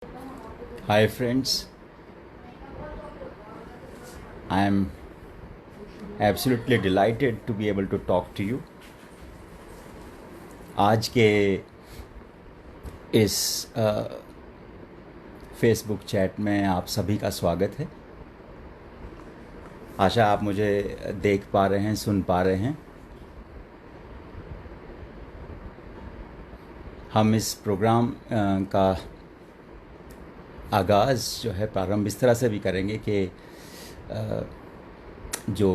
Hi, friends. I am absolutely delighted to be able to talk to you. आज के इस Facebook chat में आप सभी का स्वागत है। आशा आप मुझे देख पा रहे हैं, सुन पा रहे हैं। हम इस प्रोग्राम का आगाज़ जो है प्रारंभ इस तरह से भी करेंगे कि जो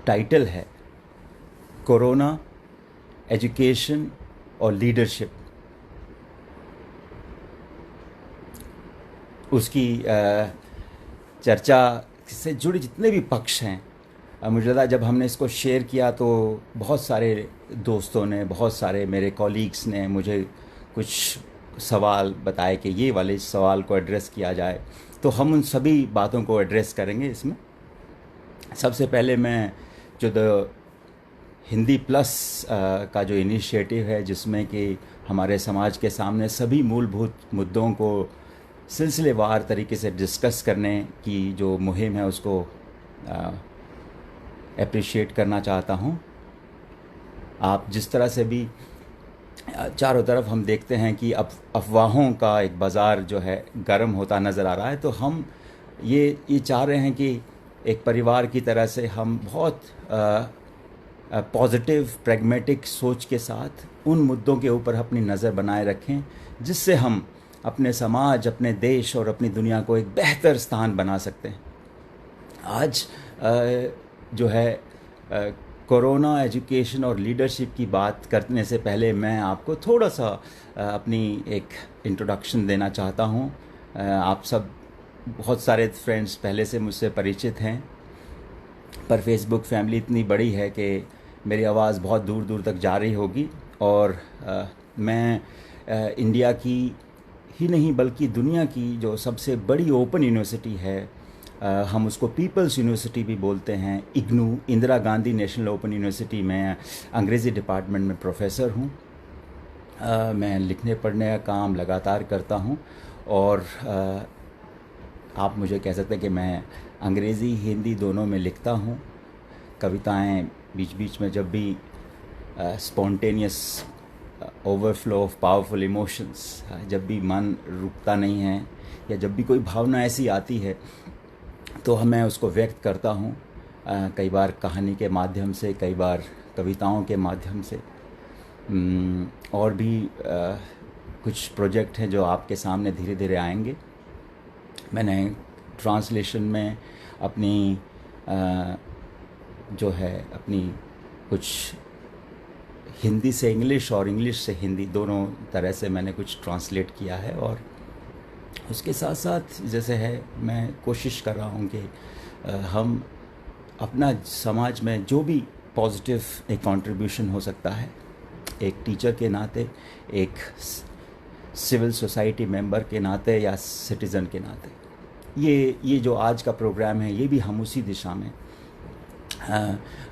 टाइटल है कोरोना, एजुकेशन और लीडरशिप, उसकी चर्चा से जुड़े जितने भी पक्ष हैं, मुझे लगा जब हमने इसको शेयर किया तो बहुत सारे दोस्तों ने, बहुत सारे मेरे कॉलीग्स ने मुझे कुछ सवाल बताए कि ये वाले सवाल को एड्रेस किया जाए, तो हम उन सभी बातों को एड्रेस करेंगे इसमें। सबसे पहले मैं जो द हिंदी प्लस का जो इनिशिएटिव है, जिसमें कि हमारे समाज के सामने सभी मूलभूत मुद्दों को सिलसिलेवार तरीके से डिस्कस करने की जो मुहिम है, उसको अप्रिशिएट करना चाहता हूँ। आप जिस तरह से भी चारों तरफ हम देखते हैं कि अब अफवाहों का एक बाज़ार जो है गर्म होता नज़र आ रहा है, तो हम ये चाह रहे हैं कि एक परिवार की तरह से हम बहुत पॉजिटिव प्रैग्मेटिक सोच के साथ उन मुद्दों के ऊपर अपनी नज़र बनाए रखें, जिससे हम अपने समाज, अपने देश और अपनी दुनिया को एक बेहतर स्थान बना सकते हैं। आज जो है कोरोना, एजुकेशन और लीडरशिप की बात करने से पहले मैं आपको थोड़ा सा अपनी एक इंट्रोडक्शन देना चाहता हूँ। आप सब बहुत सारे फ्रेंड्स पहले से मुझसे परिचित हैं, पर फेसबुक फैमिली इतनी बड़ी है कि मेरी आवाज़ बहुत दूर दूर तक जा रही होगी। और मैं इंडिया की ही नहीं बल्कि दुनिया की जो सबसे बड़ी ओपन यूनिवर्सिटी है, हम उसको पीपल्स यूनिवर्सिटी भी बोलते हैं, IGNOU, Indira Gandhi national open university में अंग्रेज़ी डिपार्टमेंट में प्रोफेसर हूँ। मैं लिखने पढ़ने का काम लगातार करता हूँ और आप मुझे कह सकते हैं कि मैं अंग्रेज़ी हिंदी दोनों में लिखता हूँ। कविताएं बीच बीच में जब भी spontaneous overflow of powerful emotions, जब भी मन रुकता नहीं है या जब भी कोई भावना ऐसी आती है तो मैं उसको व्यक्त करता हूँ, कई बार कहानी के माध्यम से, कई बार कविताओं के माध्यम से। और भी कुछ प्रोजेक्ट हैं जो आपके सामने धीरे धीरे आएंगे। मैंने ट्रांसलेशन में अपनी जो है अपनी कुछ हिंदी से इंग्लिश और इंग्लिश से हिंदी दोनों तरह से मैंने कुछ ट्रांसलेट किया है। और उसके साथ साथ जैसे है, मैं कोशिश कर रहा हूँ कि हम अपना समाज में जो भी पॉजिटिव एक कंट्रीब्यूशन हो सकता है, एक टीचर के नाते, एक सिविल सोसाइटी मेंबर के नाते या सिटीज़न के नाते, ये जो आज का प्रोग्राम है, ये भी हम उसी दिशा में।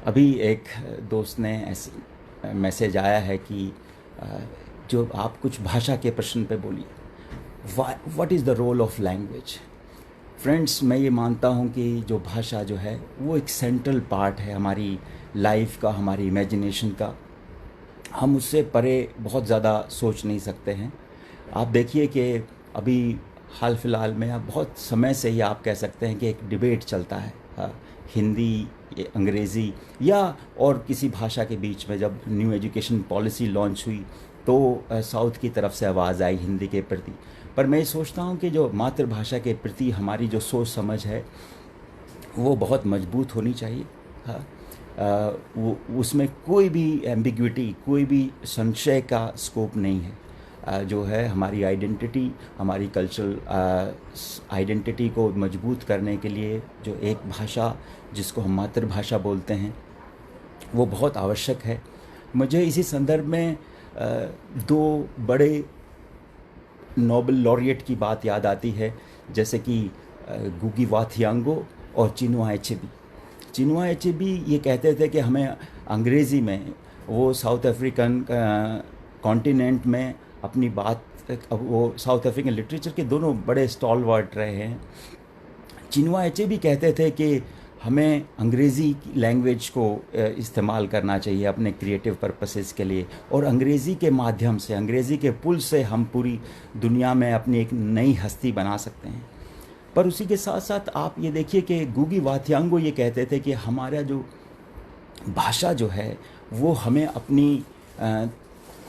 अभी एक दोस्त ने ऐसे मैसेज आया है कि जो आप कुछ भाषा के प्रश्न पे बोलिए, what is the role of language. Friends, मैं ये मानता हूँ कि जो भाषा जो है वो एक सेंट्रल पार्ट है हमारी लाइफ का, हमारी इमेजिनेशन का। हम उससे परे बहुत ज़्यादा सोच नहीं सकते हैं। आप देखिए कि अभी हाल फिलहाल में, आप बहुत समय से ही आप कह सकते हैं कि एक डिबेट चलता है हिंदी, अंग्रेज़ी या और किसी भाषा के बीच में। जब न्यू एजुकेशन पॉलिसी लॉन्च हुई तो साउथ की तरफ से आवाज़ आई हिंदी के प्रति, पर मैं सोचता हूँ कि जो मातृभाषा के प्रति हमारी जो सोच समझ है वो बहुत मजबूत होनी चाहिए। वो उसमें कोई भी एम्बिग्विटी, कोई भी संशय का स्कोप नहीं है। जो है हमारी आइडेंटिटी, हमारी कल्चरल आइडेंटिटी को मजबूत करने के लिए जो एक भाषा जिसको हम मातृभाषा बोलते हैं वो बहुत आवश्यक है। मुझे इसी संदर्भ में दो बड़े नोबेल लॉरिएट की बात याद आती है, जैसे कि गुगी वा थियांगो और चिनुआ एचेबी। चिनुआ एचेबी ये कहते थे कि हमें अंग्रेज़ी में, वो साउथ अफ्रीकन कॉन्टिनेंट में अपनी बात, अब वो साउथ अफ्रीकन लिटरेचर के दोनों बड़े स्टॉलवर्ट रहे हैं। चिनुआ अचेबी कहते थे कि हमें अंग्रेज़ी लैंग्वेज को इस्तेमाल करना चाहिए अपने क्रिएटिव पर्पसेस के लिए, और अंग्रेज़ी के माध्यम से, अंग्रेज़ी के पुल से हम पूरी दुनिया में अपनी एक नई हस्ती बना सकते हैं। पर उसी के साथ साथ आप ये देखिए कि गुगी वा थियांगो ये कहते थे कि हमारा जो भाषा जो है वो हमें अपनी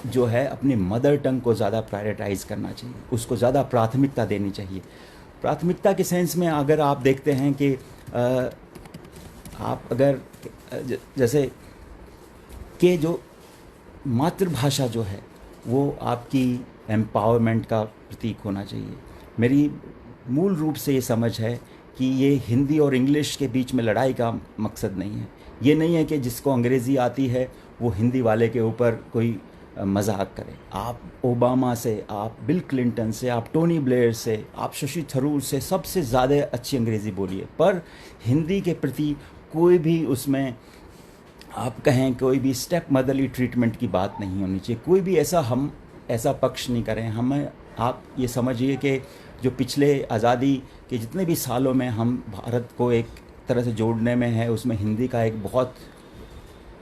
जो है अपनी मदर टंग को ज़्यादा प्रायोरिटाइज़ करना चाहिए, उसको ज़्यादा प्राथमिकता देनी चाहिए। प्राथमिकता के सेंस में अगर आप देखते हैं कि आप अगर जैसे कि जो मातृभाषा जो है वो आपकी एम्पावरमेंट का प्रतीक होना चाहिए। मेरी मूल रूप से ये समझ है कि ये हिंदी और इंग्लिश के बीच में लड़ाई का मकसद नहीं है। ये नहीं है कि जिसको अंग्रेज़ी आती है वो हिंदी वाले के ऊपर कोई मजाक करे। आप ओबामा से, आप बिल क्लिंटन से, आप टोनी ब्लेयर से, आप शशि थरूर से सबसे ज़्यादा अच्छी अंग्रेज़ी बोलिए, पर हिंदी के प्रति कोई भी उसमें आप कहें कोई भी स्टेप मदरली ट्रीटमेंट की बात नहीं होनी चाहिए। कोई भी हम ऐसा पक्ष नहीं करें। हमें आप ये समझिए कि जो पिछले आज़ादी के जितने भी सालों में हम भारत को एक तरह से जोड़ने में है, उसमें हिंदी का एक बहुत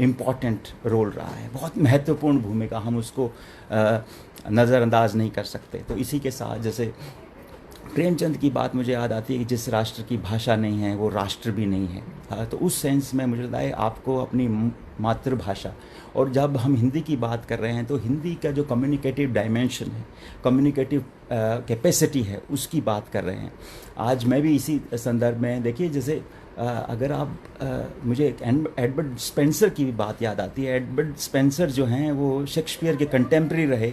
इम्पॉर्टेंट रोल रहा है, बहुत महत्वपूर्ण भूमिका, हम उसको नज़रअंदाज नहीं कर सकते। तो इसी के साथ जैसे प्रेमचंद की बात मुझे याद आती है कि जिस राष्ट्र की भाषा नहीं है वो राष्ट्र भी नहीं है। हाँ, तो उस सेंस में मुझे लगता है आपको अपनी मातृभाषा, और जब हम हिंदी की बात कर रहे हैं तो हिंदी का जो कम्युनिकेटिव डायमेंशन है, कम्युनिकेटिव कैपेसिटी है, उसकी बात कर रहे हैं। आज मैं भी इसी संदर्भ में देखिए, जैसे अगर आप मुझे एडवर्ड स्पेंसर की भी बात याद आती है। एडवर्ड स्पेंसर जो हैं वो शेक्सपियर के कंटेम्प्रेरी रहे,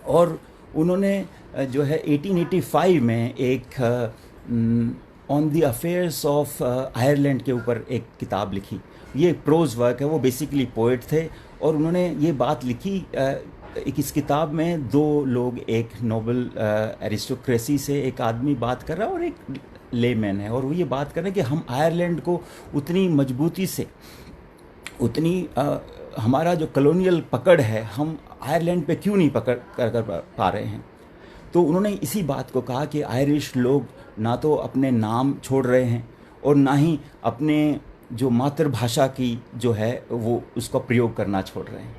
और उन्होंने जो है 1885 में एक on the affairs of Ireland के ऊपर एक किताब लिखी। ये प्रोज वर्क है, वो बेसिकली पोएट थे, और उन्होंने ये बात लिखी इस किताब में दो लोग, एक नोबल एरिस्टोक्रेसी से एक आदमी बात कर रहा है और एक लेमैन है, और वो ये बात कर रहे हैं कि हम आयरलैंड को उतनी मजबूती से, उतनी हमारा जो कॉलोनियल पकड़ है, हम आयरलैंड पे क्यों नहीं पकड़ कर पा रहे हैं। तो उन्होंने इसी बात को कहा कि आयरिश लोग ना तो अपने नाम छोड़ रहे हैं और ना ही अपने जो मातृभाषा की जो है वो उसका प्रयोग करना छोड़ रहे हैं।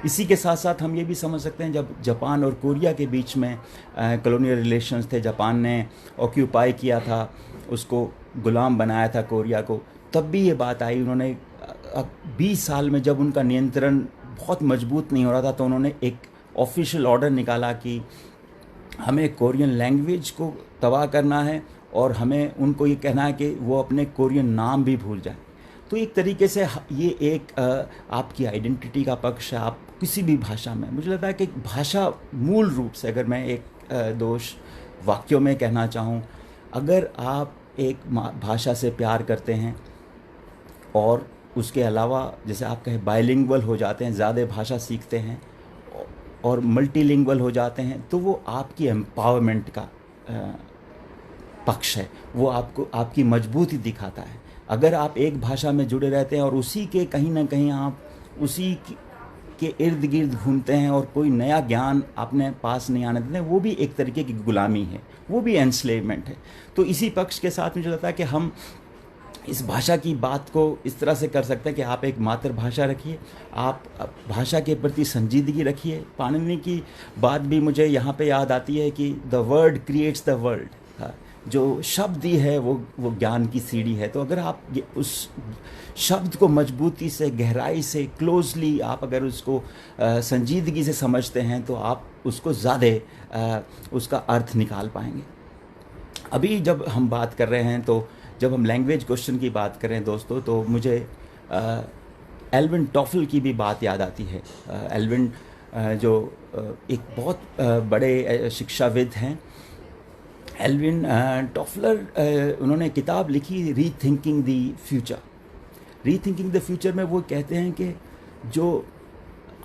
इसी के साथ साथ हम ये भी समझ सकते हैं, जब जापान और कोरिया के बीच में कॉलोनियल रिलेशंस थे, जापान ने ऑक्यूपाई किया था, उसको गुलाम बनाया था कोरिया को, तब भी ये बात आई। उन्होंने 20 साल में जब उनका नियंत्रण बहुत मजबूत नहीं हो रहा था, तो उन्होंने एक ऑफिशियल ऑर्डर निकाला कि हमें कोरियन लैंग्वेज को तबाह करना है और हमें उनको ये कहना है कि वो अपने कोरियन नाम भी भूल जाए। तो एक तरीके से ये एक आपकी आइडेंटिटी का पक्ष है। आप किसी भी भाषा में, मुझे लगता है कि भाषा मूल रूप से, अगर मैं एक दोष वाक्यों में कहना चाहूँ, अगर आप एक भाषा से प्यार करते हैं और उसके अलावा जैसे आप कहें बायलिंगुअल हो जाते हैं, ज़्यादा भाषा सीखते हैं और मल्टीलिंगुअल हो जाते हैं, तो वो आपकी एम्पावरमेंट का पक्ष है, वो आपको आपकी मजबूती दिखाता है। अगर आप एक भाषा में जुड़े रहते हैं और उसी के कहीं ना कहीं आप उसी के इर्द गिर्द घूमते हैं और कोई नया ज्ञान अपने पास नहीं आने देते हैं, वो भी एक तरीके की गुलामी है, वो भी एनस्लेवमेंट है। तो इसी पक्ष के साथ मुझे लगता है कि हम इस भाषा की बात को इस तरह से कर सकते हैं कि आप एक मातृभाषा रखिए, आप भाषा के प्रति संजीदगी रखिए। पाणिनि की बात भी मुझे यहाँ पे याद आती है कि the word creates the world, जो शब्द ही है वो ज्ञान की सीढ़ी है। तो अगर आप उस शब्द को मजबूती से, गहराई से, क्लोजली आप अगर उसको संजीदगी से समझते हैं, तो आप उसको ज़्यादा उसका अर्थ निकाल पाएंगे। अभी जब हम बात कर रहे हैं, तो जब हम लैंग्वेज क्वेश्चन की बात करें दोस्तों, तो मुझे एल्विन टॉफल की भी बात याद आती है। एल्विन जो एक बहुत बड़े शिक्षाविद हैं, एल्विन टॉफलर, उन्होंने किताब लिखी rethinking the future. Rethinking the future में वो कहते हैं कि जो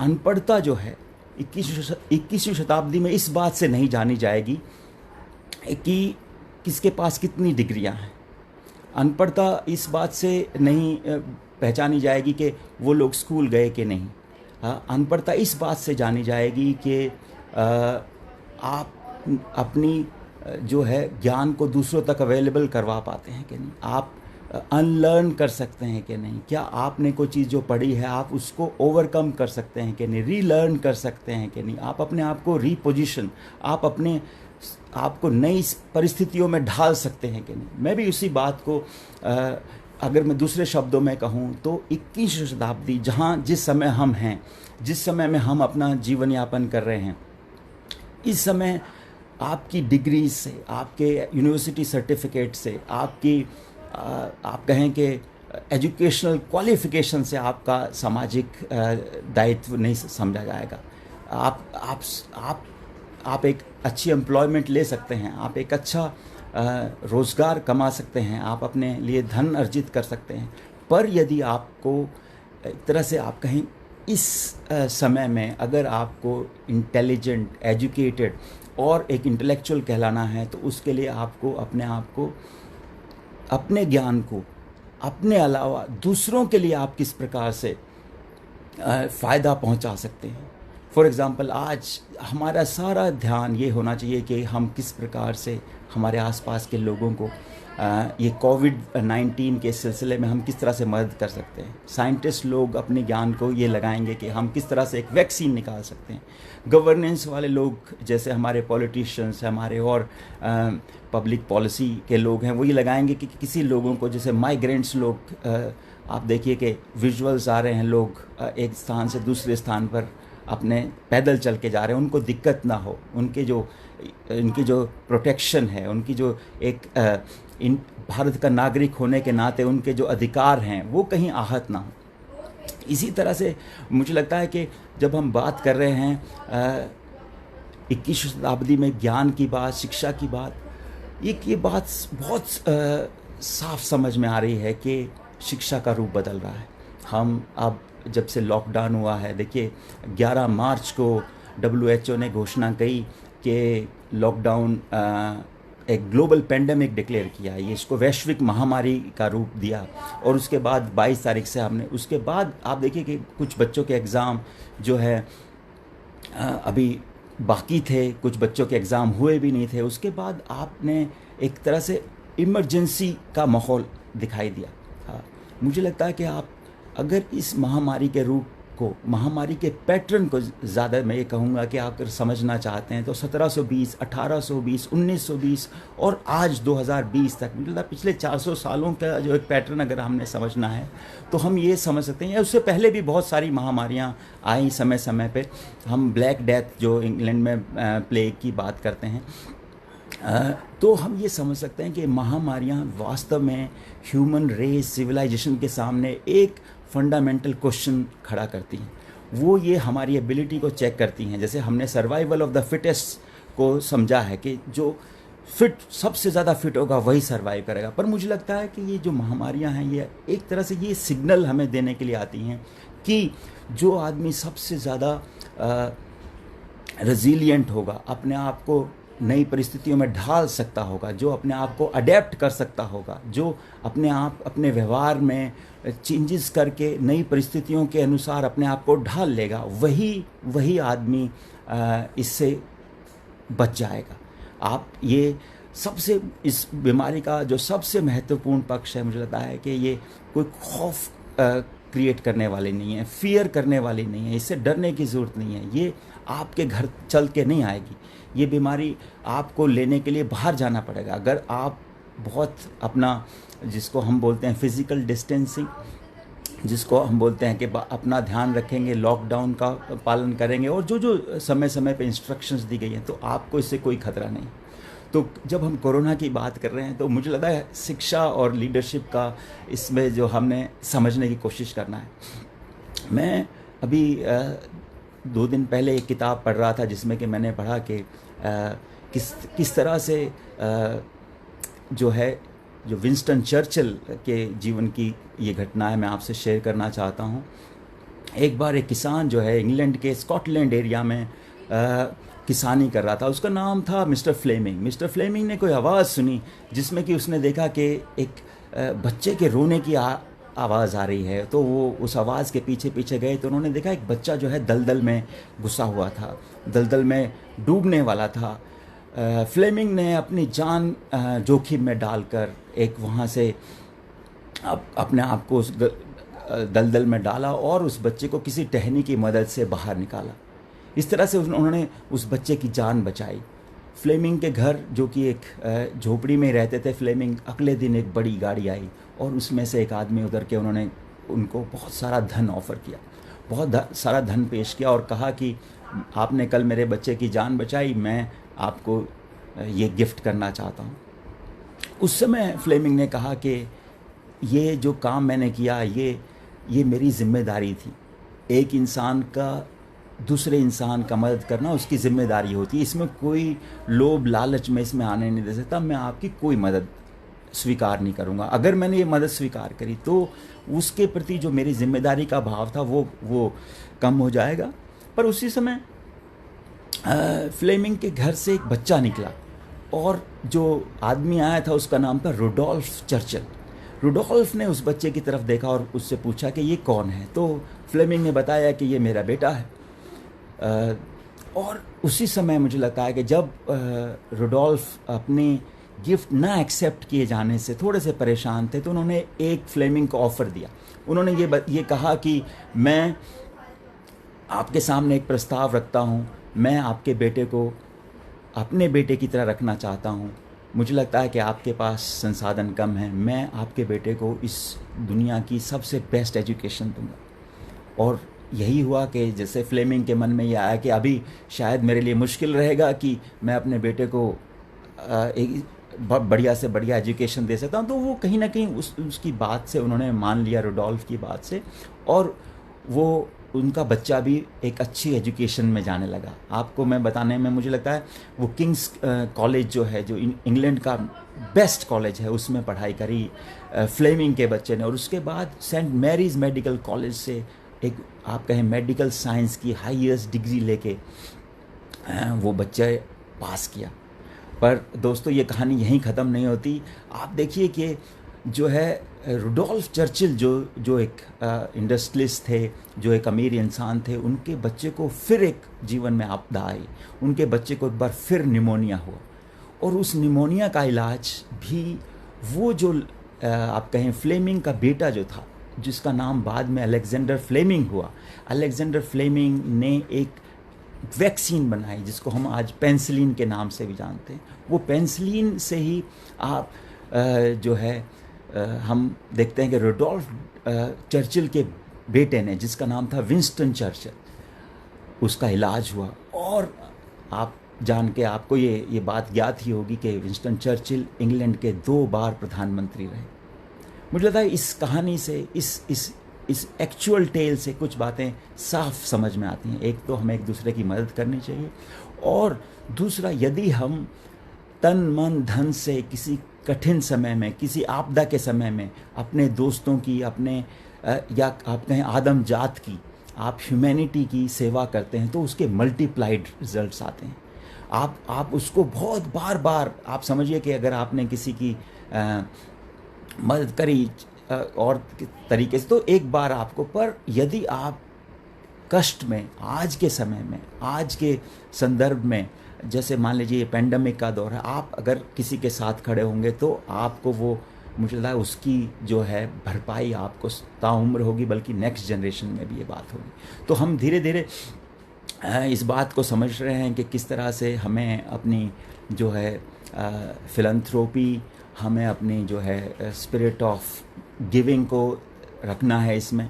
अनपढ़ता जो है 21वीं शताब्दी में इस बात से नहीं जानी जाएगी कि किसके पास कितनी डिग्रियां हैं। अनपढ़ता इस बात से नहीं पहचानी जाएगी कि वो लोग स्कूल गए कि नहीं। अनपढ़ता इस बात से जानी जाएगी कि आप अपनी जो है ज्ञान को दूसरों तक अवेलेबल करवा पाते हैं कि नहीं, आप अनलर्न कर सकते हैं कि नहीं, क्या आपने कोई चीज़ जो पढ़ी है आप उसको ओवरकम कर सकते हैं कि नहीं, रीलर्न कर सकते हैं कि नहीं, आप अपने आप को रीपोजिशन, आप अपने आपको नई परिस्थितियों में ढाल सकते हैं कि नहीं। मैं भी उसी बात को अगर मैं दूसरे शब्दों में कहूँ तो 21वीं शताब्दी जहाँ जिस समय हम हैं, जिस समय में हम अपना जीवन यापन कर रहे हैं, इस समय आपकी डिग्री से, आपके यूनिवर्सिटी सर्टिफिकेट से, आपकी आप कहें कि एजुकेशनल क्वालिफिकेशन से आपका सामाजिक दायित्व नहीं समझा जाएगा। आप एक अच्छी एम्प्लॉयमेंट ले सकते हैं, आप एक अच्छा रोज़गार कमा सकते हैं, आप अपने लिए धन अर्जित कर सकते हैं, पर यदि आपको एक तरह से आप कहें इस समय में अगर आपको इंटेलिजेंट, एजुकेटेड और एक इंटेलेक्चुअल कहलाना है तो उसके लिए आपको अपने आप को, अपने ज्ञान को, अपने अलावा दूसरों के लिए आप किस प्रकार से फ़ायदा पहुंचा सकते हैं। फॉर एग्ज़ाम्पल, आज हमारा सारा ध्यान ये होना चाहिए कि हम किस प्रकार से हमारे आसपास के लोगों को ये कोविड-19 के सिलसिले में हम किस तरह से मदद कर सकते हैं। साइंटिस्ट लोग अपने ज्ञान को ये लगाएंगे कि हम किस तरह से एक वैक्सीन निकाल सकते हैं। गवर्नेंस वाले लोग जैसे हमारे पॉलिटिशियंस, हमारे और पब्लिक पॉलिसी के लोग हैं, वो ये लगाएंगे कि किसी लोगों को, जैसे माइग्रेंट्स लोग, आप देखिए कि विजुअल्स आ रहे हैं, लोग एक स्थान से दूसरे स्थान पर अपने पैदल चल के जा रहे हैं, उनको दिक्कत ना हो, उनकी जो प्रोटेक्शन है, उनकी जो एक इन भारत का नागरिक होने के नाते उनके जो अधिकार हैं वो कहीं आहत ना हो। इसी तरह से मुझे लगता है कि जब हम बात कर रहे हैं 21वीं शताब्दी में ज्ञान की बात, शिक्षा की बात, ये बात बहुत साफ समझ में आ रही है कि शिक्षा का रूप बदल रहा है। हम अब जब से लॉकडाउन हुआ है, देखिए 11 मार्च को WHO ने घोषणा की कि लॉकडाउन एक ग्लोबल पेंडेमिक डिक्लेयर किया, ये इसको वैश्विक महामारी का रूप दिया। और उसके बाद 22 तारीख से हमने, उसके बाद आप देखिए कि कुछ बच्चों के एग्ज़ाम जो है अभी बाकी थे, कुछ बच्चों के एग्ज़ाम हुए भी नहीं थे। उसके बाद आपने एक तरह से इमरजेंसी का माहौल दिखाई दिया। हाँ, मुझे लगता है कि आप अगर इस महामारी के रूप को, महामारी के पैटर्न को ज़्यादा मैं ये कहूँगा कि आप अगर समझना चाहते हैं तो 1720, 1820, 1920 और आज 2020 तक, मतलब पिछले 400 सालों का जो एक पैटर्न अगर हमने समझना है तो हम ये समझ सकते हैं। उससे पहले भी बहुत सारी महामारियाँ आई समय समय पे। हम ब्लैक डेथ जो इंग्लैंड में प्लेग की बात करते हैं, तो हम ये समझ सकते हैं कि महामारियाँ वास्तव में ह्यूमन रेस, सिविलाइजेशन के सामने एक फंडामेंटल क्वेश्चन खड़ा करती हैं। वो ये हमारी एबिलिटी को चेक करती हैं। जैसे हमने सर्वाइवल ऑफ द फिटेस्ट को समझा है कि जो सबसे ज़्यादा फिट होगा वही सर्वाइव करेगा। पर मुझे लगता है कि ये जो महामारियां हैं, ये एक तरह से ये सिग्नल हमें देने के लिए आती हैं कि जो आदमी सबसे ज़्यादा रेजिलिएंट होगा, अपने आप को नई परिस्थितियों में ढाल सकता होगा, जो अपने आप को अडेप्ट कर सकता होगा, जो अपने व्यवहार में चेंजेस करके नई परिस्थितियों के अनुसार अपने आप को ढाल लेगा, वही आदमी इससे बच जाएगा। आप ये सबसे, इस बीमारी का जो सबसे महत्वपूर्ण पक्ष है, मुझे लगता है कि ये कोई खौफ क्रिएट करने वाली नहीं है, फियर करने वाली नहीं है, इससे डरने की ज़रूरत नहीं है। ये आपके घर चल के नहीं आएगी। ये बीमारी आपको लेने के लिए बाहर जाना पड़ेगा। अगर आप बहुत अपना, जिसको हम बोलते हैं फिज़िकल डिस्टेंसिंग, जिसको हम बोलते हैं कि अपना ध्यान रखेंगे, लॉकडाउन का पालन करेंगे और जो समय समय पे इंस्ट्रक्शंस दी गई हैं, तो आपको इससे कोई खतरा नहीं। तो जब हम कोरोना की बात कर रहे हैं तो मुझे लगता है शिक्षा और लीडरशिप का इसमें जो हमने समझने की कोशिश करना है। मैं अभी 2 दिन पहले एक किताब पढ़ रहा था जिसमें कि मैंने पढ़ा कि किस तरह से जो विंस्टन चर्चिल के जीवन की ये घटना है, मैं आपसे शेयर करना चाहता हूँ। एक बार एक किसान जो है इंग्लैंड के स्कॉटलैंड एरिया में किसानी कर रहा था। उसका नाम था मिस्टर फ्लेमिंग। मिस्टर फ्लेमिंग ने कोई आवाज़ सुनी जिसमें कि उसने देखा कि एक बच्चे के रोने की आवाज़ आ रही है। तो वो उस आवाज़ के पीछे पीछे गए तो उन्होंने देखा एक बच्चा जो है दलदल में घुसा हुआ था, दलदल में डूबने वाला था। फ्लेमिंग ने अपनी जान जोखिम में डालकर एक वहाँ से अपने आप को उस दलदल में डाला और उस बच्चे को किसी टहनी की मदद से बाहर निकाला। इस तरह से उन्होंने उस बच्चे की जान बचाई। फ्लेमिंग के घर, जो कि एक झोपड़ी में रहते थे फ्लेमिंग, अगले दिन एक बड़ी गाड़ी आई और उसमें से एक आदमी उतर के उन्होंने उनको बहुत सारा धन ऑफ़र किया, बहुत सारा धन पेश किया और कहा कि आपने कल मेरे बच्चे की जान बचाई, मैं आपको ये गिफ्ट करना चाहता हूँ। उस समय फ्लेमिंग ने कहा कि ये जो काम मैंने किया ये मेरी ज़िम्मेदारी थी। एक इंसान का दूसरे इंसान का मदद करना उसकी ज़िम्मेदारी होती है, इसमें कोई लोभ लालच में इसमें आने नहीं दे सकता। मैं आपकी कोई मदद स्वीकार नहीं करूँगा। अगर मैंने ये मदद स्वीकार करी तो उसके प्रति जो मेरी ज़िम्मेदारी का भाव था वो कम हो जाएगा। पर उसी समय फ्लेमिंग के घर से एक बच्चा निकला और जो आदमी आया था उसका नाम था रुडोल्फ चर्चिल। रुडोल्फ ने उस बच्चे की तरफ देखा और उससे पूछा कि ये कौन है। तो फ्लेमिंग ने बताया कि ये मेरा बेटा है। और उसी समय मुझे लगता है कि जब रुडोल्फ अपनी गिफ्ट ना एक्सेप्ट किए जाने से थोड़े से परेशान थे तो उन्होंने एक फ्लेमिंग को ऑफ़र दिया। उन्होंने ये कहा कि मैं आपके सामने एक प्रस्ताव रखता हूँ, मैं आपके बेटे को अपने बेटे की तरह रखना चाहता हूँ। मुझे लगता है कि आपके पास संसाधन कम हैं, मैं आपके बेटे को इस दुनिया की सबसे बेस्ट एजुकेशन दूंगा। और यही हुआ कि जैसे फ्लेमिंग के मन में ये आया कि अभी शायद मेरे लिए मुश्किल रहेगा कि मैं अपने बेटे को एक बढ़िया से बढ़िया एजुकेशन दे सकता हूँ, तो वो कहीं ना कहीं उसकी बात से उन्होंने मान लिया, रुडोल्फ की बात से, और वो उनका बच्चा भी एक अच्छी एजुकेशन में जाने लगा। आपको मैं बताने में मुझे लगता है वो किंग्स कॉलेज जो है, जो इंग्लैंड का बेस्ट कॉलेज है, उसमें पढ़ाई करी फ्लेमिंग के बच्चे ने। और उसके बाद सेंट मैरीज मेडिकल कॉलेज से एक आप कहें मेडिकल साइंस की हाईएस्ट डिग्री लेके वो बच्चे पास किया। पर दोस्तों ये कहानी यहीं ख़त्म नहीं होती। आप देखिए कि जो है रुडोल्फ चर्चिल जो एक इंडस्ट्रियलिस्ट थे, जो एक अमीर इंसान थे, उनके बच्चे को फिर एक जीवन में आपदा आई। उनके बच्चे को एक बार फिर निमोनिया हुआ और उस निमोनिया का इलाज भी वो जो आप कहें फ्लेमिंग का बेटा जो था, जिसका नाम बाद में अलेक्जेंडर फ्लेमिंग हुआ, अलेक्जेंडर फ्लेमिंग ने एक वैक्सीन बनाई जिसको हम आज पेंसिलिन के नाम से भी जानते हैं। वो पेंसिलिन से ही आप जो है हम देखते हैं कि रुडोल्फ चर्चिल के बेटे ने, जिसका नाम था विंस्टन चर्चिल, उसका इलाज हुआ। और आप जान के आपको ये बात याद ही होगी कि विंस्टन चर्चिल इंग्लैंड के 2 बार प्रधानमंत्री रहे। मुझे लगता है इस कहानी से, इस एक्चुअल टेल से कुछ बातें साफ समझ में आती हैं। एक तो हमें एक दूसरे की मदद करनी चाहिए, और दूसरा यदि हम तन मन धन से किसी कठिन समय में, किसी आपदा के समय में अपने दोस्तों की, अपने या आप कहें आदम जात की, आप ह्यूमैनिटी की सेवा करते हैं तो उसके मल्टीप्लाइड रिजल्ट्स आते हैं। आप उसको बहुत बार बार आप समझिए कि अगर आपने किसी की मदद करी और तरीके से तो एक बार आपको, पर यदि आप कष्ट में, आज के समय में, आज के संदर्भ में, जैसे मान लीजिए ये पेंडेमिक का दौर है, आप अगर किसी के साथ खड़े होंगे तो आपको वो, मुझे लगता है उसकी जो है भरपाई आपको ताउम्र होगी, बल्कि नेक्स्ट जनरेशन में भी ये बात होगी। तो हम धीरे धीरे इस बात को समझ रहे हैं कि किस तरह से हमें अपनी जो है फिलंथ्रोपी, हमें अपनी जो है स्पिरिट ऑफ गिविंग को रखना है इसमें।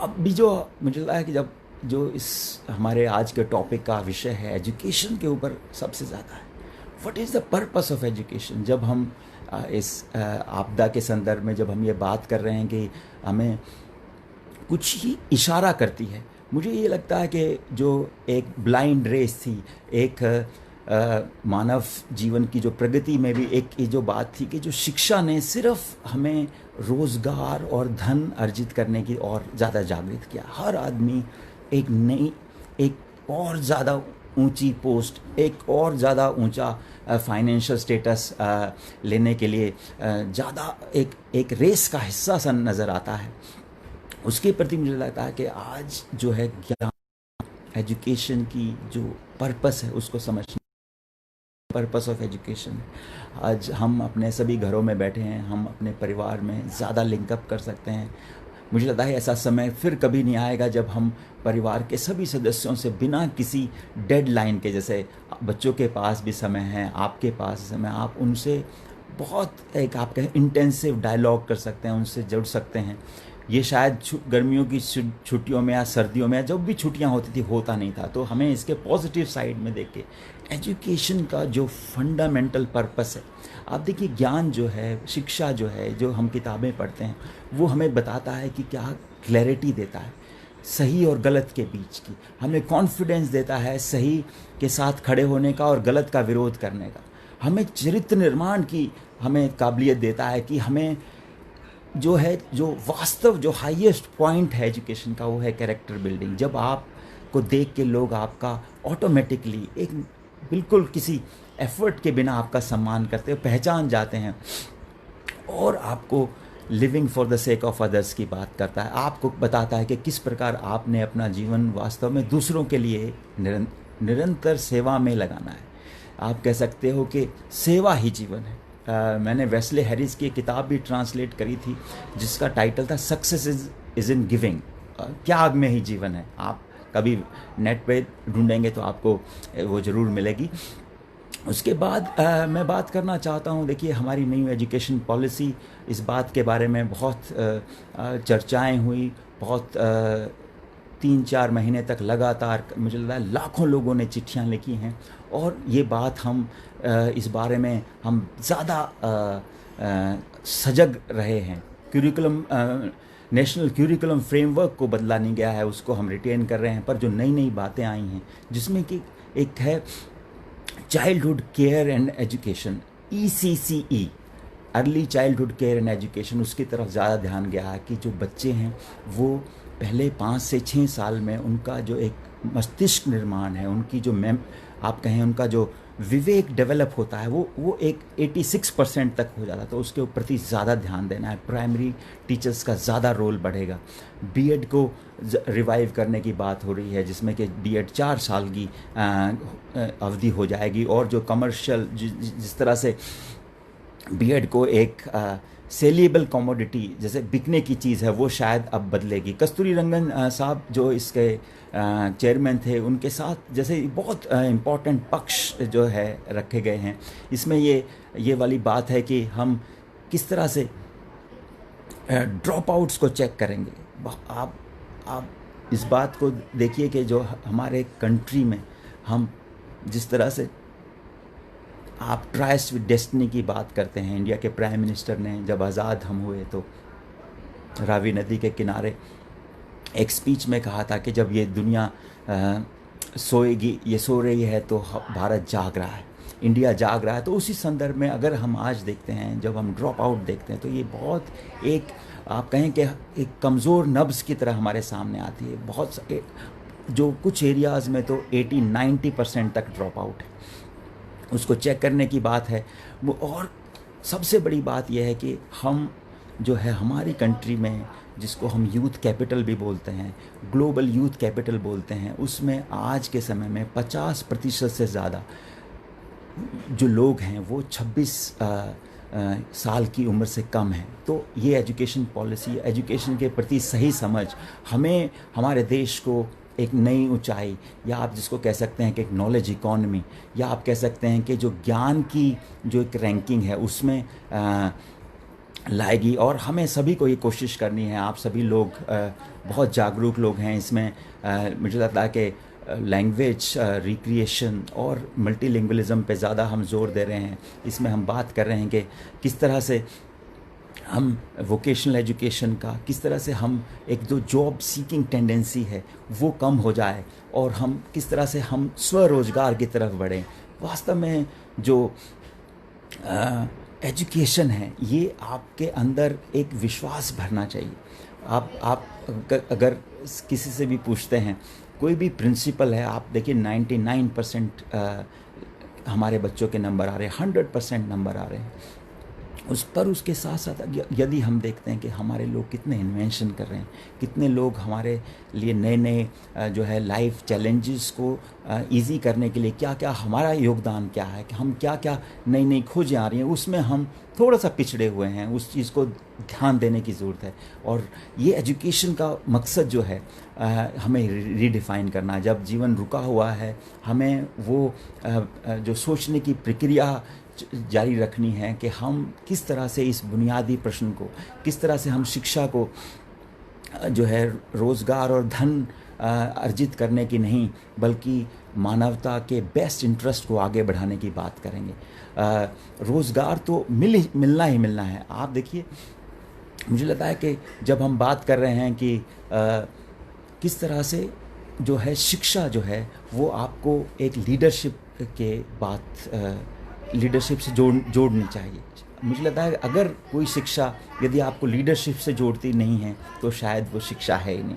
अब भी जो मुझे लगता है कि जब जो इस हमारे आज के टॉपिक का विषय है एजुकेशन के ऊपर सबसे ज़्यादा है, what is the purpose of education. जब हम इस आपदा के संदर्भ में जब हम ये बात कर रहे हैं कि हमें कुछ ही इशारा करती है, मुझे ये लगता है कि जो एक ब्लाइंड रेस थी, एक मानव जीवन की जो प्रगति में भी एक ये जो बात थी कि जो शिक्षा ने सिर्फ हमें रोज़गार और धन अर्जित करने की और ज़्यादा जागृत किया। हर आदमी एक नई, एक और ज़्यादा ऊंची पोस्ट, एक और ज़्यादा ऊंचा फाइनेंशियल स्टेटस लेने के लिए ज़्यादा एक रेस का हिस्सा सा नज़र आता है। उसके प्रति मुझे लगता है कि आज जो है ज्ञान, एजुकेशन की जो पर्पस है उसको समझना, पर्पस ऑफ एजुकेशन। आज हम अपने सभी घरों में बैठे हैं, हम अपने परिवार में ज़्यादा लिंकअप कर सकते हैं। मुझे लगता है ऐसा समय फिर कभी नहीं आएगा जब हम परिवार के सभी सदस्यों से बिना किसी डेडलाइन के, जैसे बच्चों के पास भी समय है, आपके पास समय, आप उनसे बहुत एक आप कहें इंटेंसिव डायलॉग कर सकते हैं, उनसे जुड़ सकते हैं। ये शायद गर्मियों की छुट्टियों में या सर्दियों में जब भी छुट्टियां होती थी होता नहीं था। तो हमें इसके पॉजिटिव साइड में देख के एजुकेशन का जो फंडामेंटल पर्पस है, आप देखिए ज्ञान जो है, शिक्षा जो है, जो हम किताबें पढ़ते हैं वो हमें बताता है कि क्या क्लैरिटी देता है सही और गलत के बीच की, हमें कॉन्फिडेंस देता है सही के साथ खड़े होने का और गलत का विरोध करने का, हमें चरित्र निर्माण की हमें काबिलियत देता है कि हमें जो है जो वास्तव जो हाईएस्ट पॉइंट है एजुकेशन का वो है कैरेक्टर बिल्डिंग। जब आपको देख के लोग आपका ऑटोमेटिकली एक बिल्कुल किसी एफर्ट के बिना आपका सम्मान करते हो, पहचान जाते हैं और आपको living for the sake of others की बात करता है, आपको बताता है कि किस प्रकार आपने अपना जीवन वास्तव में दूसरों के लिए निरंतर सेवा में लगाना है। आप कह सकते हो कि सेवा ही जीवन है। मैंने वेस्ले हैरिस की किताब भी ट्रांसलेट करी थी जिसका टाइटल था सक्सेस इज़ इन गिविंग, त्याग में ही जीवन है। आप कभी नेट पे ढूंढेंगे तो आपको वो ज़रूर मिलेगी। उसके बाद मैं बात करना चाहता हूँ, देखिए हमारी न्यू एजुकेशन पॉलिसी, इस बात के बारे में बहुत चर्चाएं हुई, बहुत 3-4 महीने तक लगातार मुझे लगता है लाखों लोगों ने चिट्ठियाँ लिखी हैं और ये बात हम इस बारे में हम ज़्यादा सजग रहे हैं। क्यूरिकुलम, नेशनल क्यूरिकुलम फ्रेमवर्क को बदला नहीं गया है, उसको हम रिटेन कर रहे हैं, पर जो नई नई बातें आई हैं जिसमें कि एक है childhood care and education, ECCE, early childhood care and education, उसकी तरफ ज़्यादा ध्यान गया है कि जो बच्चे हैं वो पहले 5 से 6 साल में उनका जो एक मस्तिष्क निर्माण है, उनकी जो आप कहें उनका जो विवेक डेवलप होता है वो एक 86% तक हो जाता है। तो उसके प्रति ज़्यादा ध्यान देना है, प्राइमरी टीचर्स का ज़्यादा रोल बढ़ेगा। बीएड को रिवाइव करने की बात हो रही है जिसमें कि बीएड 4 साल की अवधि हो जाएगी और जो कमर्शियल जिस तरह से बीएड को एक सेलिएबल कमोडिटी जैसे बिकने की चीज़ है वो शायद अब बदलेगी। कस्तूरी रंगन साहब जो इसके चेयरमैन थे, उनके साथ जैसे बहुत इम्पॉर्टेंट पक्ष जो है रखे गए हैं। इसमें ये वाली बात है कि हम किस तरह से ड्रॉप आउट्स को चेक करेंगे। आप इस बात को देखिए कि जो हमारे कंट्री में हम जिस तरह से आप ट्राइस्ट विद डेस्टिनी की बात करते हैं, इंडिया के प्राइम मिनिस्टर ने जब आज़ाद हम हुए तो रावी नदी के किनारे एक स्पीच में कहा था कि जब ये दुनिया सोएगी, ये सो रही है तो भारत जाग रहा है, इंडिया जाग रहा है। तो उसी संदर्भ में अगर हम आज देखते हैं, जब हम ड्रॉप आउट देखते हैं तो ये बहुत एक आप कहें कि एक कमज़ोर नब्ज़ की तरह हमारे सामने आती है। बहुत जो कुछ एरियाज़ में तो 80-90% तक ड्रॉप आउट है, उसको चेक करने की बात है वो। और सबसे बड़ी बात यह है कि हम जो है हमारी कंट्री में जिसको हम यूथ कैपिटल भी बोलते हैं, ग्लोबल यूथ कैपिटल बोलते हैं, उसमें आज के समय में 50% से ज़्यादा जो लोग हैं वो 26 साल की उम्र से कम है। तो ये एजुकेशन पॉलिसी, एजुकेशन के प्रति सही समझ हमें हमारे देश को एक नई ऊंचाई, या आप जिसको कह सकते हैं कि एक नॉलेज इकॉनमी, या आप कह सकते हैं कि जो ज्ञान की जो एक रैंकिंग है उसमें लाएगी। और हमें सभी को ये कोशिश करनी है। आप सभी लोग बहुत जागरूक लोग हैं इसमें। मुझे लगता है कि लैंग्वेज रिक्रिएशन और मल्टीलिंगुअलिज्म पे ज़्यादा हम जोर दे रहे हैं। इसमें हम बात कर रहे हैं कि किस तरह से हम वोकेशनल एजुकेशन का, किस तरह से हम एक जो जॉब सीकिंग टेंडेंसी है वो कम हो जाए और हम किस तरह से हम स्वरोजगार की तरफ बढ़ें। वास्तव में जो एजुकेशन है ये आपके अंदर एक विश्वास भरना चाहिए। आप अगर किसी से भी पूछते हैं, कोई भी प्रिंसिपल है, आप देखिए 99% हमारे बच्चों के नंबर आ रहे हैं, 100% नंबर आ रहे हैं उस पर। उसके साथ साथ यदि हम देखते हैं कि हमारे लोग कितने इन्वेंशन कर रहे हैं, कितने लोग हमारे लिए नए नए जो है लाइफ चैलेंजेस को इजी करने के लिए क्या क्या हमारा योगदान क्या है, कि हम क्या क्या नई नई खोजें आ रही हैं, उसमें हम थोड़ा सा पिछड़े हुए हैं। उस चीज़ को ध्यान देने की ज़रूरत है। और ये एजुकेशन का मकसद जो है हमें रीडिफ़ाइन करना है। जब जीवन रुका हुआ है, हमें वो जो सोचने की प्रक्रिया जारी रखनी है कि हम किस तरह से इस बुनियादी प्रश्न को, किस तरह से हम शिक्षा को जो है रोज़गार और धन अर्जित करने की नहीं, बल्कि मानवता के बेस्ट इंटरेस्ट को आगे बढ़ाने की बात करेंगे। रोज़गार तो मिलना ही मिलना है। आप देखिए, मुझे लगता है कि जब हम बात कर रहे हैं कि किस तरह से जो है शिक्षा जो है वो आपको एक लीडरशिप के लीडरशिप से जोड़नी चाहिए। मुझे लगता है अगर कोई शिक्षा यदि आपको लीडरशिप से जोड़ती नहीं है तो शायद वो शिक्षा है ही नहीं,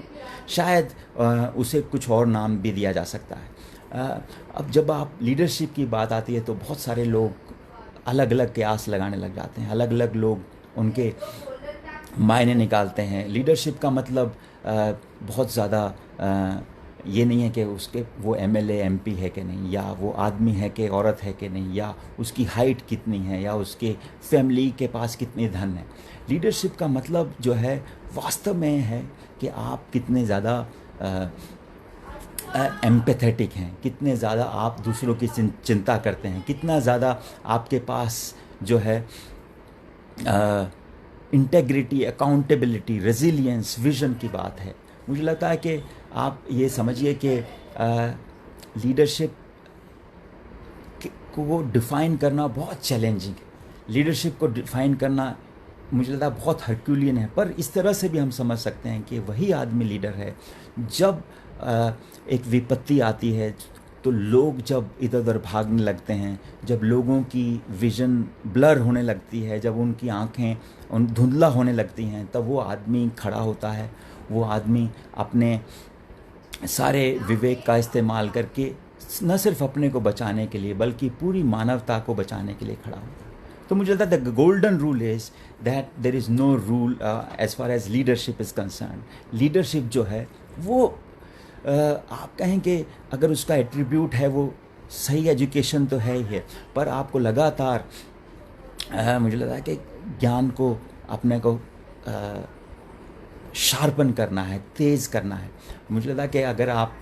शायद उसे कुछ और नाम भी दिया जा सकता है। अब जब आप लीडरशिप की बात आती है तो बहुत सारे लोग अलग अलग कयास लगाने लग जाते हैं, अलग अलग लोग उनके मायने निकालते हैं। लीडरशिप का मतलब बहुत ज़्यादा ये नहीं है कि उसके वो एमएलए एमपी है कि नहीं, या वो आदमी है कि औरत है कि नहीं, या उसकी हाइट कितनी है, या उसके फैमिली के पास कितनी धन है। लीडरशिप का मतलब जो है वास्तव में है कि आप कितने ज़्यादा एम्पैथेटिक हैं, कितने ज़्यादा आप दूसरों की चिंता करते हैं, कितना ज़्यादा आपके पास जो है इंटेग्रिटी, अकाउंटेबिलिटी, रेजिलियंस, विजन की बात है। मुझे लगता है कि आप ये समझिए कि लीडरशिप को डिफ़ाइन करना बहुत चैलेंजिंग है। लीडरशिप को डिफ़ाइन करना मुझे लगता है बहुत हरक्यूलियन है, पर इस तरह से भी हम समझ सकते हैं कि वही आदमी लीडर है जब एक विपत्ति आती है तो लोग जब इधर उधर भागने लगते हैं, जब लोगों की विज़न ब्लर होने लगती है, जब उनकी आँखें धुंधला होने लगती हैं, तब वो आदमी खड़ा होता है। वो आदमी अपने सारे विवेक का इस्तेमाल करके न सिर्फ अपने को बचाने के लिए बल्कि पूरी मानवता को बचाने के लिए खड़ा होता है। तो मुझे लगता है the golden rule is that there is no rule as far as leadership is concern. Leadership जो है वो आप कहें कि अगर उसका एट्रीब्यूट है वो सही एजुकेशन तो है ही है, पर आपको लगातार मुझे लगता है कि ज्ञान को अपने को शार्पन करना है, तेज़ करना है। मुझे लगता है कि अगर आप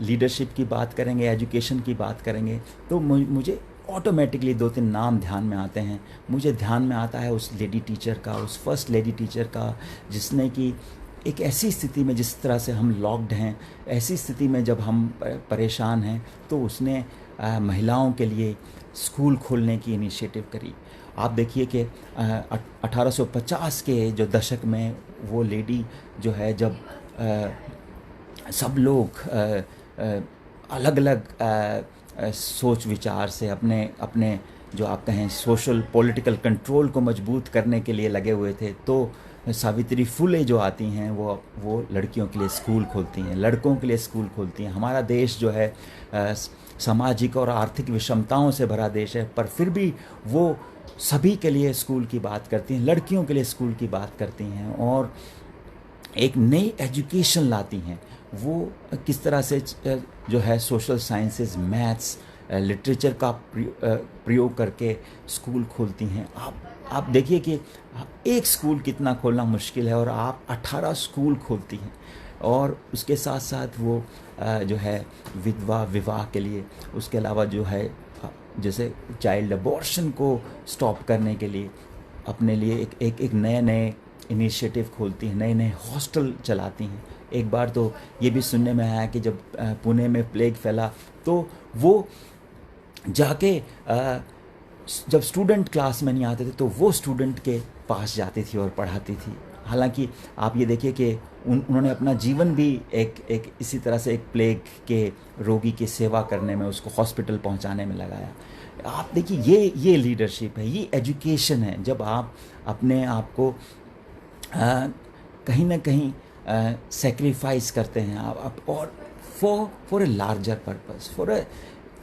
लीडरशिप की बात करेंगे, एजुकेशन की बात करेंगे, तो मुझे ऑटोमेटिकली 2-3 नाम ध्यान में आते हैं। मुझे ध्यान में आता है उस लेडी टीचर का, उस फर्स्ट लेडी टीचर का, जिसने कि एक ऐसी स्थिति में, जिस तरह से हम लॉक्ड हैं, ऐसी स्थिति में जब हम परेशान हैं, तो उसने महिलाओं के लिए स्कूल खोलने की इनिशिएटिव करी। आप देखिए कि 1850 के जो दशक में वो लेडी जो है, जब सब लोग अलग अलग सोच विचार से अपने जो आप कहें सोशल पॉलिटिकल कंट्रोल को मजबूत करने के लिए लगे हुए थे, तो सावित्री फुले जो आती हैं वो लड़कियों के लिए स्कूल खोलती हैं, लड़कों के लिए स्कूल खोलती हैं। हमारा देश जो है सामाजिक और आर्थिक विषमताओं से भरा देश है, पर फिर भी वो सभी के लिए स्कूल की बात करती हैं, लड़कियों के लिए स्कूल की बात करती हैं और एक नई एजुकेशन लाती हैं। वो किस तरह से जो है सोशल साइंसेस, मैथ्स, लिटरेचर का प्रयोग करके स्कूल खोलती हैं। आप देखिए कि एक स्कूल कितना खोलना मुश्किल है और आप 18 स्कूल खोलती हैं। और उसके साथ साथ वो जो है विधवा विवाह के लिए, उसके अलावा जो है जैसे चाइल्ड अबॉर्शन को स्टॉप करने के लिए अपने लिए एक नए इनिशिएटिव खोलती हैं, नए नए हॉस्टल चलाती हैं। एक बार तो ये भी सुनने में आया कि जब पुणे में प्लेग फैला तो वो जाके जब स्टूडेंट क्लास में नहीं आते थे तो वो स्टूडेंट के पास जाती थी और पढ़ाती थी। हालांकि आप ये देखिए कि उन्होंने अपना जीवन भी एक इसी तरह से एक प्लेग के रोगी की सेवा करने में, उसको हॉस्पिटल पहुंचाने में लगाया। आप देखिए ये लीडरशिप है, ये एजुकेशन है। जब आप अपने आप को कहीं ना कहीं सेक्रीफाइस करते हैं आप और फॉर ए लार्जर पर्पस,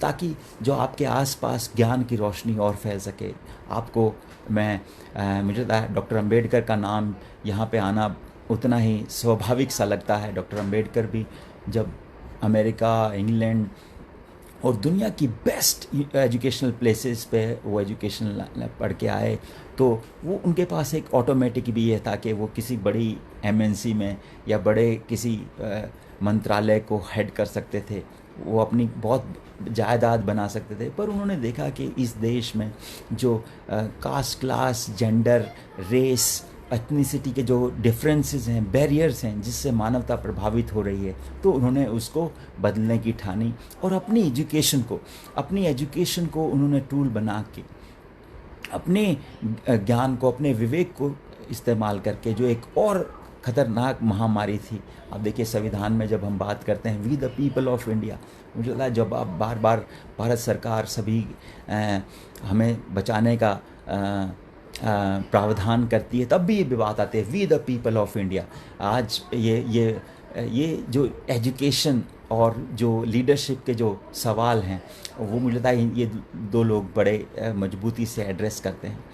ताकि जो आपके आसपास ज्ञान की रोशनी और फैल सके। आपको मुझे लगता है डॉक्टर अंबेडकर का नाम यहाँ पे आना उतना ही स्वाभाविक सा लगता है। डॉक्टर अंबेडकर भी जब अमेरिका, इंग्लैंड और दुनिया की बेस्ट एजुकेशनल प्लेसेस पे वो एजुकेशन पढ़ के आए, तो वो उनके पास एक ऑटोमेटिक भी है था कि वो किसी बड़ी एमएनसी में या बड़े किसी मंत्रालय को हेड कर सकते थे, वो अपनी बहुत जायदाद बना सकते थे। पर उन्होंने देखा कि इस देश में जो caste, class, gender, race, ethnicity के जो डिफरेंसेस हैं, बैरियर्स हैं, जिससे मानवता प्रभावित हो रही है, तो उन्होंने उसको बदलने की ठानी और अपनी एजुकेशन को उन्होंने टूल बना के अपने ज्ञान को, अपने विवेक को इस्तेमाल करके जो एक और ख़तरनाक महामारी थी। आप देखिए संविधान में जब हम बात करते हैं we the people of India, मुझे लगता है जब आप बार बार भारत सरकार सभी हमें बचाने का प्रावधान करती है, तब भी ये बात आती है we the people of India. आज ये जो एजुकेशन और जो लीडरशिप के जो सवाल हैं, वो मुझे लगता है ये दो लोग बड़े मजबूती से एड्रेस करते हैं।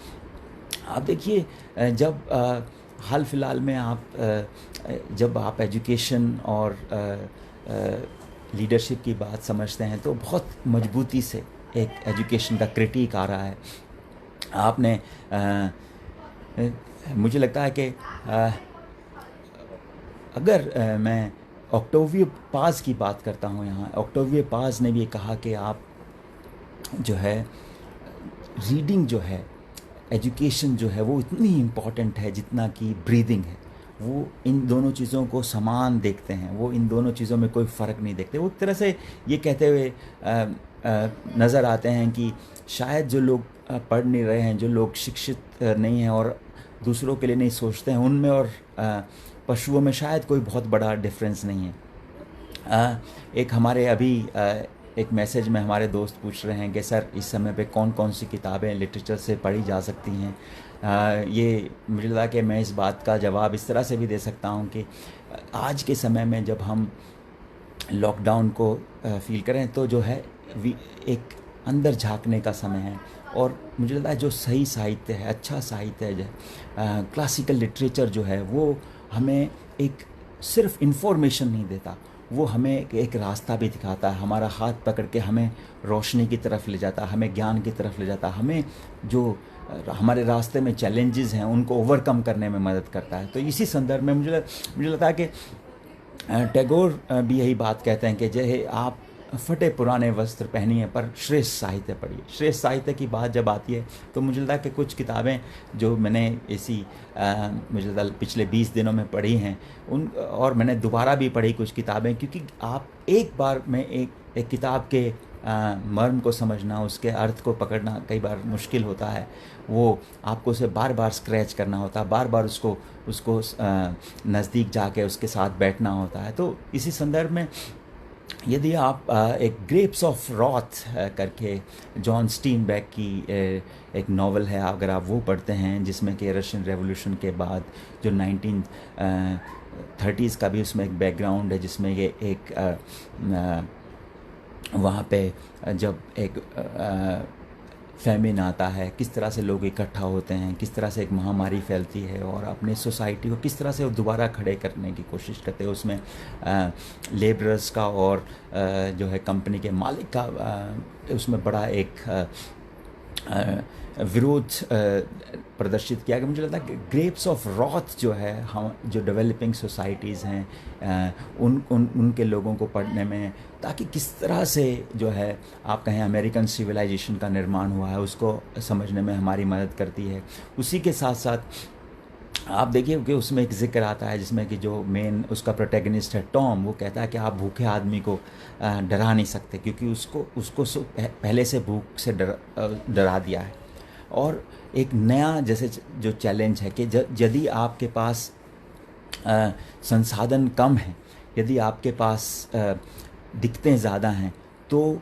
आप देखिए जब हाल फिलहाल में जब आप एजुकेशन और लीडरशिप की बात समझते हैं, तो बहुत मजबूती से एक एजुकेशन का क्रिटिक आ रहा है। आपने मुझे लगता है कि अगर मैं ऑक्टेवियो पाज की बात करता हूँ यहाँ, ऑक्टेवियो पाज ने भी कहा कि आप जो है रीडिंग जो है, एजुकेशन जो है, वो इतनी इम्पॉर्टेंट है जितना कि ब्रीदिंग है। वो इन दोनों चीज़ों को समान देखते हैं, वो इन दोनों चीज़ों में कोई फ़र्क नहीं देखते। वो एक तरह से ये कहते हुए नज़र आते हैं कि शायद जो लोग पढ़ नहीं रहे हैं, जो लोग शिक्षित नहीं हैं और दूसरों के लिए नहीं सोचते हैं, उनमें और पशुओं में शायद कोई बहुत बड़ा डिफरेंस नहीं है। एक हमारे अभी एक मैसेज में हमारे दोस्त पूछ रहे हैं कि सर इस समय पे कौन कौन सी किताबें लिटरेचर से पढ़ी जा सकती हैं। ये मुझे लगा कि मैं इस बात का जवाब इस तरह से भी दे सकता हूँ कि आज के समय में जब हम लॉकडाउन को फील करें, तो जो है एक अंदर झांकने का समय है। और मुझे लगता है जो सही साहित्य है, अच्छा साहित्य है, क्लासिकल लिटरेचर जो है, वो हमें एक सिर्फ इन्फॉर्मेशन नहीं देता, वो हमें एक रास्ता भी दिखाता है, हमारा हाथ पकड़ के हमें रोशनी की तरफ ले जाता, हमें ज्ञान की तरफ ले जाता, हमें जो हमारे रास्ते में चैलेंजेस हैं उनको ओवरकम करने में मदद करता है। तो इसी संदर्भ में मुझे लगता है कि टैगोर भी यही बात कहते हैं कि जय आप फटे पुराने वस्त्र पहनिए पर श्रेष्ठ साहित्य पढ़िए। श्रेष्ठ साहित्य की बात जब आती है तो मुझे लगता है कि कुछ किताबें जो मैंने मुझे लगता है पिछले 20 दिनों में पढ़ी हैं, और मैंने दोबारा भी पढ़ी कुछ किताबें, क्योंकि आप एक बार में एक किताब के मर्म को समझना, उसके अर्थ को पकड़ना कई बार मुश्किल होता है। वो आपको उसे बार बार स्क्रैच करना होता है, बार बार उसको नज़दीक जाके उसके साथ बैठना होता है। तो इसी संदर्भ में यदि आप एक ग्रेप्स ऑफ रॉथ करके जॉन स्टीनबेक की एक नावल है, अगर आप वो पढ़ते हैं, जिसमें कि रशियन रेवोल्यूशन के बाद जो 1930s का भी उसमें एक बैकग्राउंड है, जिसमें ये एक वहाँ पे जब एक फैमिन आता है, किस तरह से लोग इकट्ठा होते हैं, किस तरह से एक महामारी फैलती है और अपने सोसाइटी को किस तरह से वो दोबारा खड़े करने की कोशिश करते हैं। उसमें लेबरर्स का और जो है कंपनी के मालिक का उसमें बड़ा एक विरोध प्रदर्शित किया गया। मुझे लगता है कि ग्रेप्स ऑफ रॉथ जो है, हम जो डेवलपिंग सोसाइटीज़ हैं उनके लोगों को पढ़ने में, ताकि किस तरह से जो है आप कहें अमेरिकन सिविलाइजेशन का निर्माण हुआ है, उसको समझने में हमारी मदद करती है। उसी के साथ साथ आप देखिए कि उसमें एक जिक्र आता है जिसमें कि जो मेन उसका प्रोटैगनिस्ट है टॉम, वो कहता है कि आप भूखे आदमी को डरा नहीं सकते, क्योंकि उसको पहले से भूख से डरा दिया है। और एक नया जैसे जो चैलेंज है कि यदि आपके पास संसाधन कम हैं, यदि आपके पास दिक्कतें ज़्यादा हैं, तो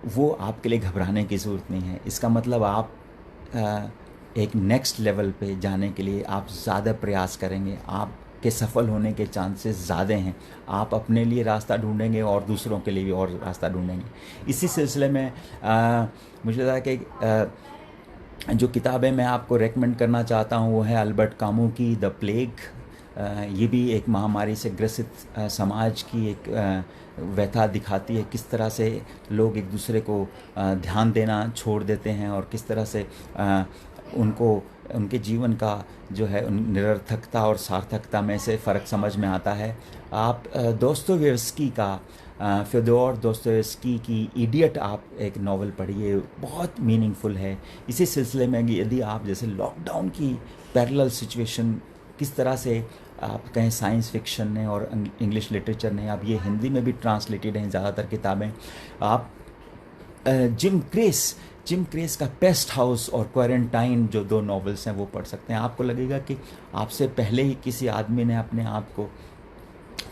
वो आपके लिए घबराने की ज़रूरत नहीं है। इसका मतलब आप एक नेक्स्ट लेवल पे जाने के लिए आप ज़्यादा प्रयास करेंगे, आप के सफल होने के चांसेस ज़्यादा हैं। आप अपने लिए रास्ता ढूंढेंगे और दूसरों के लिए भी और रास्ता ढूंढेंगे। इसी सिलसिले में मुझे लगा कि जो किताबें मैं आपको रेकमेंड करना चाहता हूँ वो है अल्बर्ट कामू की द प्लेग। ये भी एक महामारी से ग्रसित समाज की एक व्यथा दिखाती है, किस तरह से लोग एक दूसरे को ध्यान देना छोड़ देते हैं और किस तरह से उनको उनके जीवन का जो है निरर्थकता और सार्थकता में से फ़र्क समझ में आता है। आप दोस्तोयेव्स्की का फ्योदोर दोस्तोयेव्स्की की इडियट आप एक नावल पढ़िए, बहुत मीनिंगफुल है। इसी सिलसिले में यदि आप जैसे लॉकडाउन की पैरेलल सिचुएशन किस तरह से आप कहें साइंस फिक्शन ने और इंग्लिश लिटरेचर ने, अब ये हिंदी में भी ट्रांसलेटेड हैं ज़्यादातर किताबें। आप जिम क्रेस का पेस्ट हाउस और क्वारंटाइन जो 2 नॉवेल्स हैं वो पढ़ सकते हैं। आपको लगेगा कि आपसे पहले ही किसी आदमी ने अपने आप को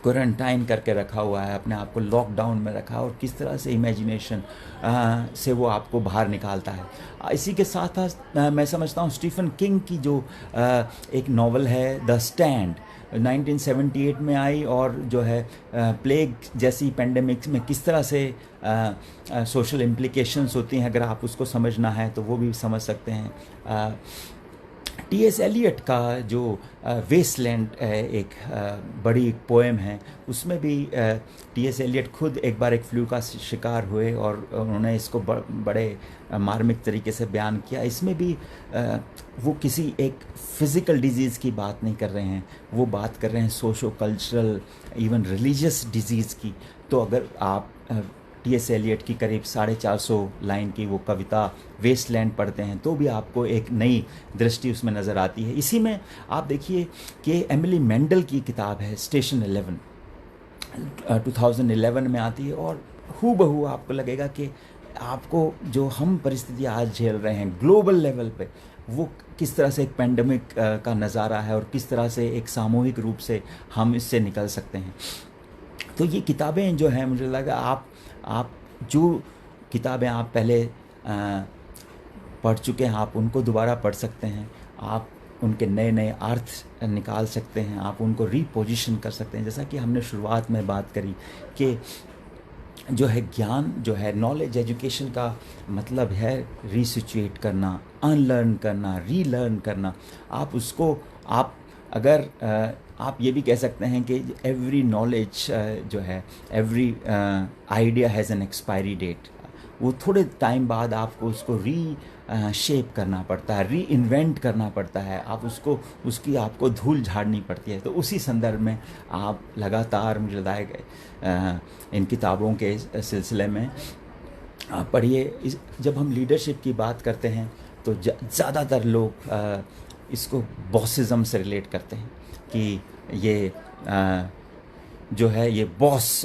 क्वारंटाइन करके रखा हुआ है, अपने आप को लॉकडाउन में रखा, और किस तरह से इमेजिनेशन से वो आपको बाहर निकालता है। इसी के साथ साथ मैं समझता हूँ स्टीफन किंग की जो एक नावल है द स्टैंड 1978 में आई, और जो है प्लेग जैसी पेंडेमिक में किस तरह से सोशल इम्प्लिकेशंस होती हैं, अगर आप उसको समझना है तो वो भी समझ सकते हैं। टी.एस. एलियट का जो वेस्टलैंड एक बड़ी पोएम है, उसमें भी टी.एस. एलियट खुद एक बार एक फ्लू का शिकार हुए और उन्होंने इसको बड़े मार्मिक तरीके से बयान किया। इसमें भी वो किसी एक फिज़िकल डिजीज़ की बात नहीं कर रहे हैं, वो बात कर रहे हैं socio cultural even religious disease की। तो अगर आप टी.एस. एलियट की करीब 450 लाइन की वो कविता वेस्टलैंड पढ़ते हैं तो भी आपको एक नई दृष्टि उसमें नज़र आती है। इसी में आप देखिए कि एमिली मेंडल की किताब है स्टेशन 11, 2011 में आती है, और हूबहू आपको लगेगा कि आपको जो हम परिस्थितियाँ आज झेल रहे हैं ग्लोबल लेवल पे, वो किस तरह से एक पेंडेमिक का नज़ारा है और किस तरह से एक सामूहिक रूप से हम इससे निकल सकते हैं। तो ये किताबें जो हैं, मुझे लगा आप जो किताबें आप पहले पढ़ चुके हैं आप उनको दोबारा पढ़ सकते हैं, आप उनके नए नए अर्थ निकाल सकते हैं, आप उनको रीपोजिशन कर सकते हैं। जैसा कि हमने शुरुआत में बात करी कि जो है ज्ञान, जो है नॉलेज, एजुकेशन का मतलब है रीसिचुएट करना, अनलर्न करना, रीलर्न करना। आप उसको अगर आप ये भी कह सकते हैं कि एवरी नॉलेज जो है, every idea has an expiry date. वो थोड़े टाइम बाद आपको उसको शेप करना पड़ता है, री इन्वेंट करना पड़ता है, आप उसकी आपको धूल झाड़नी पड़ती है। तो उसी संदर्भ में आप लगातार मुझे लगाए गए इन किताबों के सिलसिले में आप पढ़िए। जब हम लीडरशिप की बात करते हैं तो ज़्यादातर लोग इसको बॉसिज़म से रिलेट करते हैं कि ये जो है ये बॉस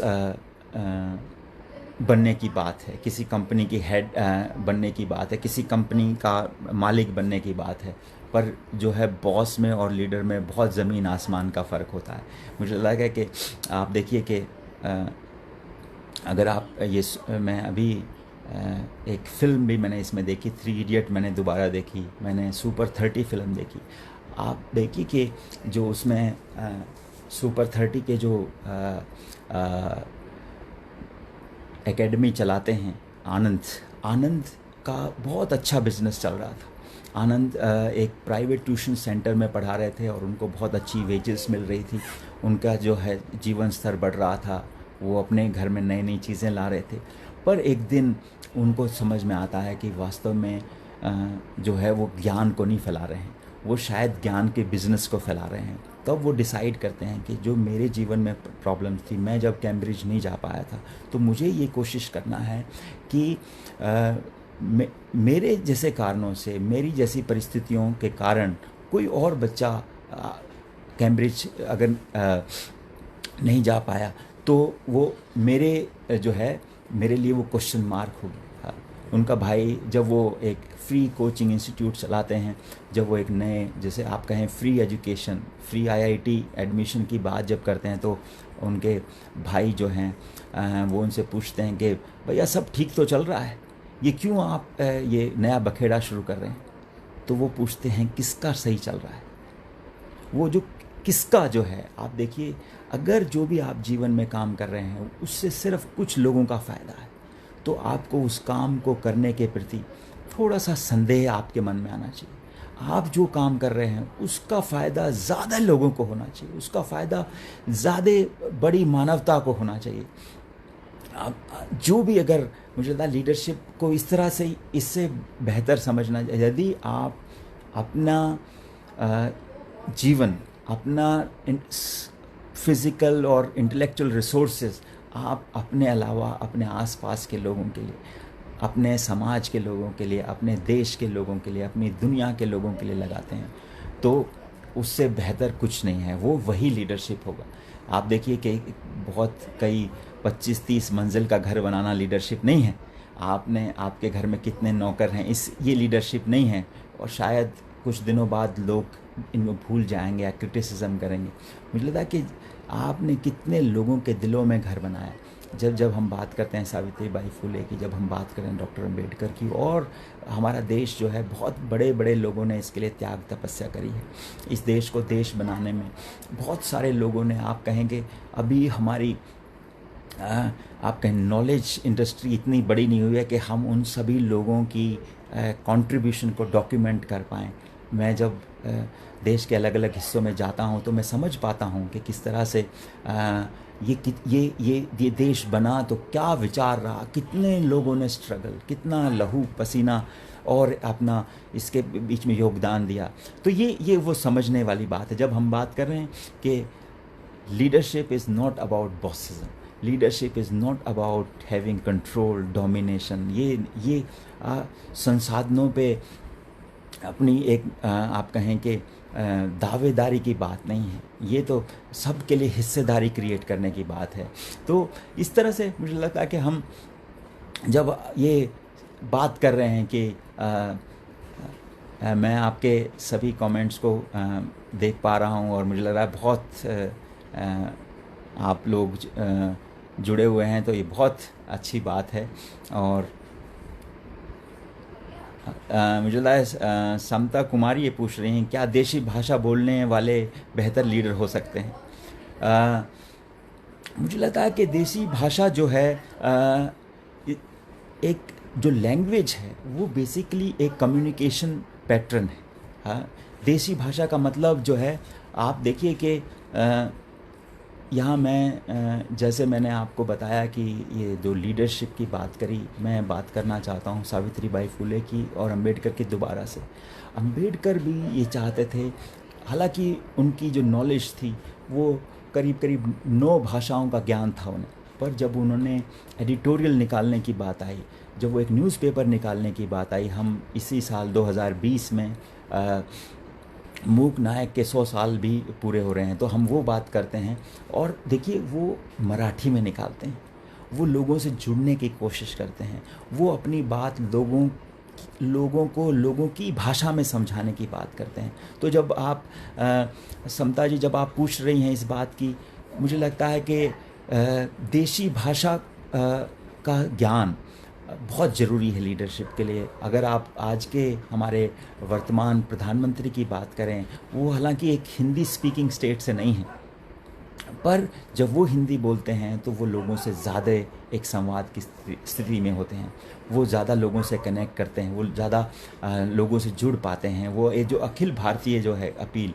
बनने की बात है, किसी कंपनी की हेड बनने की बात है, किसी कंपनी का मालिक बनने की बात है। पर जो है बॉस में और लीडर में बहुत ज़मीन आसमान का फ़र्क होता है। मुझे लगा कि आप देखिए कि अगर आप मैं अभी एक फ़िल्म भी मैंने इसमें देखी, 3 इडियट मैंने दोबारा देखी, मैंने सुपर 30 फिल्म देखी। आप देखिए कि जो उसमें सुपर 30 के जो एकेडमी चलाते हैं आनंद का बहुत अच्छा बिजनेस चल रहा था। आनंद एक प्राइवेट ट्यूशन सेंटर में पढ़ा रहे थे और उनको बहुत अच्छी वेजेस मिल रही थी, उनका जो है जीवन स्तर बढ़ रहा था, वो अपने घर में नई नई चीज़ें ला रहे थे। पर एक दिन उनको समझ में आता है कि वास्तव में जो है वो ज्ञान को नहीं फैला रहे हैं, वो शायद ज्ञान के बिज़नेस को फैला रहे हैं। तब वो डिसाइड करते हैं कि जो मेरे जीवन में प्रॉब्लम थी, मैं जब कैम्ब्रिज नहीं जा पाया था, तो मुझे ये कोशिश करना है कि मेरे जैसे कारणों से, मेरी जैसी परिस्थितियों के कारण कोई और बच्चा कैम्ब्रिज अगर नहीं जा पाया तो वो मेरे लिए वो क्वेश्चन मार्क होगी। उनका भाई जब वो एक फ्री कोचिंग इंस्टीट्यूट चलाते हैं, जब वो एक नए, जैसे आप कहें free education, free IIT admission की बात जब करते हैं, तो उनके भाई जो हैं वो उनसे पूछते हैं कि भैया सब ठीक तो चल रहा है, ये क्यों आप ये नया बखेड़ा शुरू कर रहे हैं? तो वो पूछते हैं किसका सही चल रहा है? वो जो किसका जो है, आप देखिए, अगर जो भी आप जीवन में काम कर रहे हैं उससे सिर्फ कुछ लोगों का फ़ायदा है, तो आपको उस काम को करने के प्रति थोड़ा सा संदेह आपके मन में आना चाहिए। आप जो काम कर रहे हैं उसका फ़ायदा ज़्यादा लोगों को होना चाहिए, उसका फ़ायदा ज़्यादा बड़ी मानवता को होना चाहिए। आप जो भी, अगर मुझे लगता है लीडरशिप को इस तरह से, इससे बेहतर समझना, यदि आप अपना जीवन, अपना फिज़िकल और इंटेलेक्चुअल रिसोर्सेज आप अपने अलावा अपने आसपास के लोगों के लिए, अपने समाज के लोगों के लिए, अपने देश के लोगों के लिए, अपनी दुनिया के लोगों के लिए लगाते हैं, तो उससे बेहतर कुछ नहीं है। वो वही लीडरशिप होगा। आप देखिए कि बहुत कई 25-30 मंजिल का घर बनाना लीडरशिप नहीं है। आपने, आपके घर में कितने नौकर हैं, ये लीडरशिप नहीं है। और शायद कुछ दिनों बाद लोग इनको भूल जाएंगे या क्रिटिसिज्म करेंगे। मुझे लगता है कि आपने कितने लोगों के दिलों में घर बनाया। जब हम बात करते हैं सावित्री बाई फुले की, जब हम बात करें डॉक्टर अम्बेडकर की, और हमारा देश जो है, बहुत बड़े बड़े लोगों ने इसके लिए त्याग तपस्या करी है। इस देश को देश बनाने में बहुत सारे लोगों ने, आप कहेंगे अभी हमारी आप कहें नॉलेज इंडस्ट्री इतनी बड़ी नहीं हुई है कि हम उन सभी लोगों की कंट्रीब्यूशन को डॉक्यूमेंट कर पाएँ। मैं जब देश के अलग अलग हिस्सों में जाता हूँ तो मैं समझ पाता हूँ कि किस तरह से ये देश बना, तो क्या विचार रहा, कितने लोगों ने स्ट्रगल, कितना लहू पसीना और अपना इसके बीच में योगदान दिया। तो ये वो समझने वाली बात है। जब हम बात कर रहे हैं कि leadership is not about bossism, leadership is not about having control, domination, ये संसाधनों पे अपनी एक आप कहें कि दावेदारी की बात नहीं है। ये तो सबके लिए हिस्सेदारी क्रिएट करने की बात है। तो इस तरह से मुझे लगता है कि हम जब ये बात कर रहे हैं कि मैं आपके सभी कमेंट्स को देख पा रहा हूँ, और मुझे लग रहा है बहुत आप लोग जुड़े हुए हैं, तो ये बहुत अच्छी बात है। और मुझे लगता है समता कुमारी ये पूछ रही हैं, क्या देशी भाषा बोलने वाले बेहतर लीडर हो सकते हैं? मुझे लगता है कि देशी भाषा जो है, एक जो लैंग्वेज है वो बेसिकली एक कम्युनिकेशन पैटर्न है। हाँ, देशी भाषा का मतलब जो है, आप देखिए कि यहाँ मैं जैसे मैंने आपको बताया कि ये जो लीडरशिप की बात करी, मैं बात करना चाहता हूँ सावित्री बाई फुले की और अम्बेडकर की दोबारा से। अम्बेडकर भी ये चाहते थे, हालांकि उनकी जो नॉलेज थी वो करीब करीब 9 भाषाओं का ज्ञान था उन्हें, पर जब उन्होंने एडिटोरियल निकालने की बात आई, जब वो एक न्यूज़पेपर निकालने की बात आई, हम इसी साल 2020 में मूक नायक के 100 साल भी पूरे हो रहे हैं, तो हम वो बात करते हैं। और देखिए, वो मराठी में निकालते हैं, वो लोगों से जुड़ने की कोशिश करते हैं, वो अपनी बात लोगों को लोगों की भाषा में समझाने की बात करते हैं। तो जब आप समता जी, जब आप पूछ रही हैं इस बात की, मुझे लगता है कि देशी भाषा का ज्ञान बहुत ज़रूरी है लीडरशिप के लिए। अगर आप आज के हमारे वर्तमान प्रधानमंत्री की बात करें, वो हालांकि एक हिंदी स्पीकिंग स्टेट से नहीं है, पर जब वो हिंदी बोलते हैं तो वो लोगों से ज़्यादा एक संवाद की स्थिति में होते हैं, वो ज़्यादा लोगों से कनेक्ट करते हैं, वो ज़्यादा लोगों से जुड़ पाते हैं। वो एक जो अखिल भारतीय जो है अपील,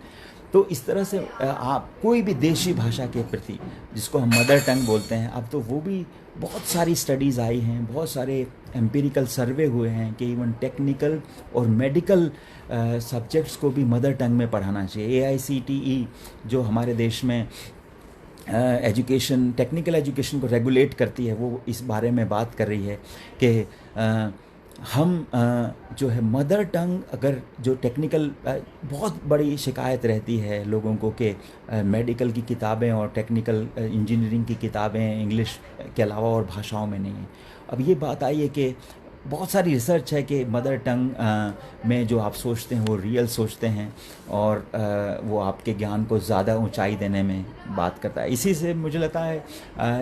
तो इस तरह से आप कोई भी देशी भाषा के प्रति, जिसको हम मदर टंग बोलते हैं, अब तो वो भी बहुत सारी स्टडीज़ आई हैं, बहुत सारे एम्पिरिकल सर्वे हुए हैं कि इवन टेक्निकल और मेडिकल सब्जेक्ट्स को भी मदर टंग में पढ़ाना चाहिए। AICTE जो हमारे देश में एजुकेशन, टेक्निकल एजुकेशन को रेगुलेट करती है, वो इस बारे में बात कर रही है कि हम जो है मदर टंग, अगर जो टेक्निकल, बहुत बड़ी शिकायत रहती है लोगों को कि मेडिकल की किताबें और टेक्निकल इंजीनियरिंग की किताबें इंग्लिश के अलावा और भाषाओं में नहीं है। अब ये बात आई है कि बहुत सारी रिसर्च है कि मदर टंग में जो आप सोचते हैं वो रियल सोचते हैं, और वो आपके ज्ञान को ज़्यादा ऊंचाई देने में बात करता है। इसी से मुझे लगता है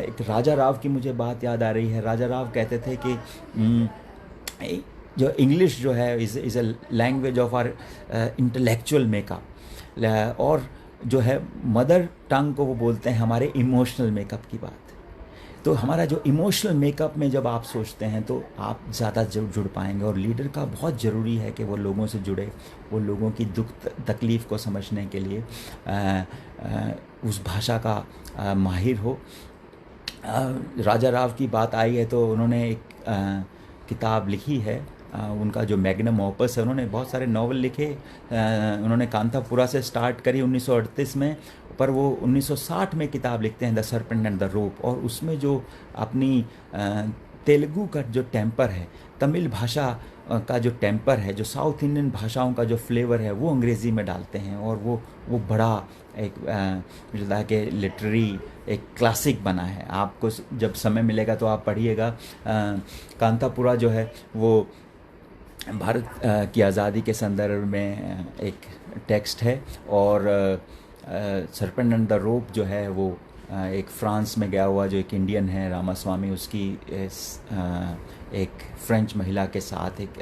एक राजा राव की मुझे बात याद आ रही है। राजा राव कहते थे कि जो इंग्लिश जो है is a language of our intellectual makeup, और जो है मदर टंग को वो बोलते हैं हमारे इमोशनल मेकअप की बात। तो हमारा जो इमोशनल मेकअप में जब आप सोचते हैं तो आप ज़्यादा जुड़ पाएंगे। और लीडर का बहुत ज़रूरी है कि वो लोगों से जुड़े, वो लोगों की दुख तकलीफ़ को समझने के लिए उस भाषा का माहिर हो। राजा राव की बात आई है तो उन्होंने एक किताब लिखी है, उनका जो मैग्नम ओपस है, उन्होंने बहुत सारे नावल लिखे। उन्होंने कांतापुरा से स्टार्ट करी 1938 में, पर वो 1960 में किताब लिखते हैं the serpent and the rope. और उसमें जो अपनी तेलुगु का जो टेम्पर है, तमिल भाषा का जो टेम्पर है, जो साउथ इंडियन भाषाओं का जो फ्लेवर है, वो अंग्रेज़ी में डालते हैं। और वो बड़ा एक मुझे लगता है कि लिटरेरी एक क्लासिक बना है। आपको जब समय मिलेगा तो आप पढ़िएगा। कांतापुरा जो है वो भारत की आज़ादी के संदर्भ में एक टेक्स्ट है। और सर्पेंट एंड द रोप जो है वो एक फ्रांस में गया हुआ जो एक इंडियन है रामास्वामी, उसकी एक फ्रेंच महिला के साथ एक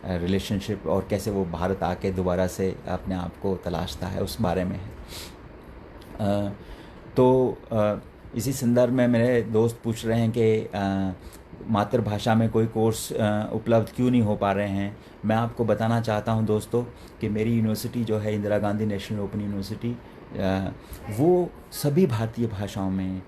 रिलेशनशिप, और कैसे वो भारत आके दोबारा से अपने आप को तलाशता है, उस बारे में है। इसी संदर्भ में मेरे दोस्त पूछ रहे हैं कि मातृभाषा में कोई कोर्स उपलब्ध क्यों नहीं हो पा रहे हैं। मैं आपको बताना चाहता हूं दोस्तों कि मेरी यूनिवर्सिटी जो है Indira Gandhi national open university, वो सभी भारतीय भाषाओं में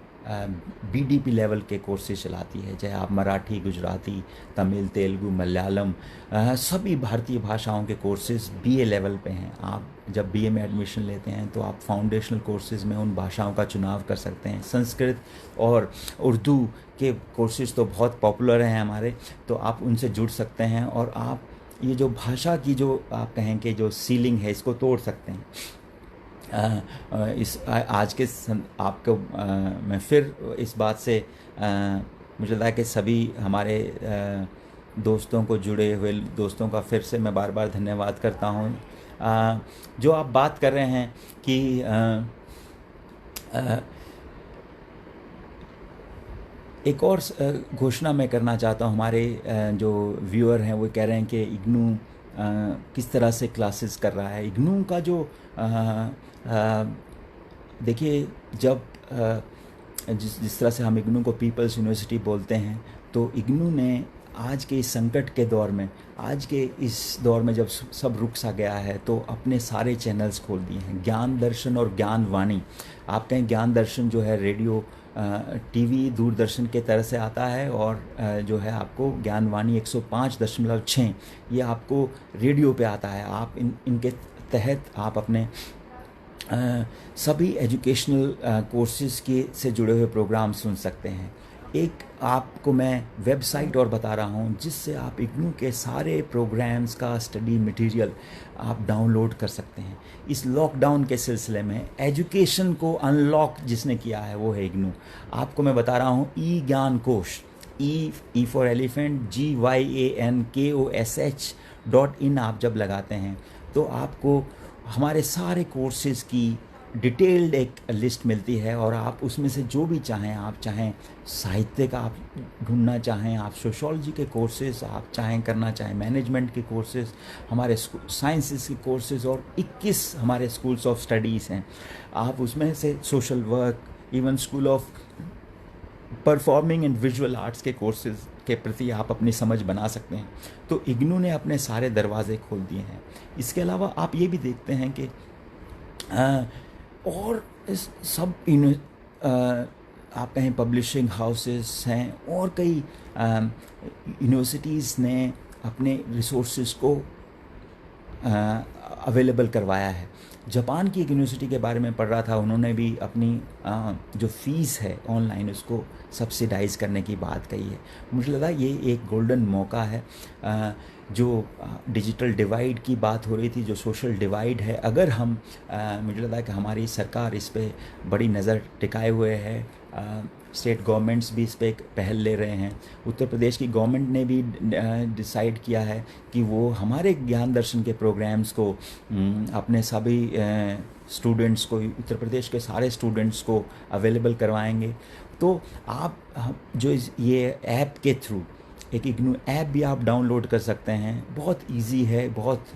BDP लेवल के कोर्सेज चलाती है। चाहे आप मराठी, गुजराती, तमिल, तेलुगु, मलयालम, सभी भारतीय भाषाओं के कोर्सेज BA लेवल पे हैं। आप जब BA में एडमिशन लेते हैं तो आप फाउंडेशनल कोर्सेज में उन भाषाओं का चुनाव कर सकते हैं। संस्कृत और उर्दू के कोर्सेज तो बहुत पॉपुलर हैं हमारे, तो आप उनसे जुड़ सकते हैं और आप ये जो भाषा की जो आप कहें कि जो सीलिंग है, इसको तोड़ सकते हैं। इस आज के आपको मैं फिर इस बात से मुझे लगता है कि सभी हमारे दोस्तों को, जुड़े हुए दोस्तों का फिर से मैं बार बार धन्यवाद करता हूँ। जो आप बात कर रहे हैं कि एक और घोषणा मैं करना चाहता हूँ। हमारे जो व्यूअर हैं वो कह रहे हैं कि इग्नू किस तरह से क्लासेस कर रहा है। इग्नू का जो देखिए, जब जिस तरह से हम इग्नू को पीपल्स यूनिवर्सिटी बोलते हैं, तो इग्नू ने आज के इस संकट के दौर में, आज के इस दौर में जब सब रुक सा गया है, तो अपने सारे चैनल्स खोल दिए हैं। ज्ञान दर्शन और ज्ञान वाणी, आप कहें ज्ञान दर्शन जो है रेडियो, TV, दूरदर्शन के तरह से आता है, और जो है आपको ज्ञानवाणी 105.6 ये आपको रेडियो पे आता है। आप इनके तहत आप अपने सभी एजुकेशनल कोर्सेज़ के से जुड़े हुए प्रोग्राम सुन सकते हैं। एक आपको मैं वेबसाइट और बता रहा हूँ जिससे आप इग्नू के सारे प्रोग्राम्स का स्टडी मटेरियल आप डाउनलोड कर सकते हैं। इस लॉकडाउन के सिलसिले में एजुकेशन को अनलॉक जिसने किया है वो है इग्नू। आपको मैं बता रहा हूँ ई ज्ञान कोश, E फॉर एलिफेंट, GYANKOSH.in आप जब लगाते हैं तो आपको हमारे सारे कोर्सेज़ की डिटेल्ड एक लिस्ट मिलती है, और आप उसमें से जो भी चाहें, आप चाहें साहित्य का आप ढूंढना चाहें, आप सोशोलॉजी के कोर्सेज़ आप चाहें करना चाहें, मैनेजमेंट के कोर्सेज़, हमारे साइंसेस के कोर्सेज़, और 21 हमारे स्कूल्स ऑफ स्टडीज़ हैं। आप उसमें से social work, even school of performing and visual arts के कोर्सेज़ के प्रति आप अपनी समझ बना सकते हैं। तो इग्नू ने अपने सारे दरवाजे खोल दिए हैं। इसके अलावा आप ये भी देखते हैं कि और इस सब आप कहें पब्लिशिंग हाउसेस हैं, और कई यूनिवर्सिटीज़ ने अपने रिसोर्सेज को अवेलेबल करवाया है। जापान की एक यूनिवर्सिटी के बारे में पढ़ रहा था, उन्होंने भी अपनी जो फ़ीस है ऑनलाइन उसको सब्सिडाइज़ करने की बात कही है। मुझे लगा ये एक गोल्डन मौका है। जो डिजिटल डिवाइड की बात हो रही थी, जो सोशल डिवाइड है, अगर हम मुझे लगता है कि हमारी सरकार इस पे बड़ी नज़र टिकाए हुए है। स्टेट गवर्नमेंट्स भी इस पे एक पहल ले रहे हैं। उत्तर प्रदेश की गवर्नमेंट ने भी डिसाइड किया है कि वो हमारे ज्ञान दर्शन के प्रोग्राम्स को अपने सभी स्टूडेंट्स को, उत्तर प्रदेश के सारे स्टूडेंट्स को अवेलेबल करवाएंगे। तो आप जो ये ऐप के थ्रू एक इग्नू ऐप भी आप डाउनलोड कर सकते हैं, बहुत इजी है, बहुत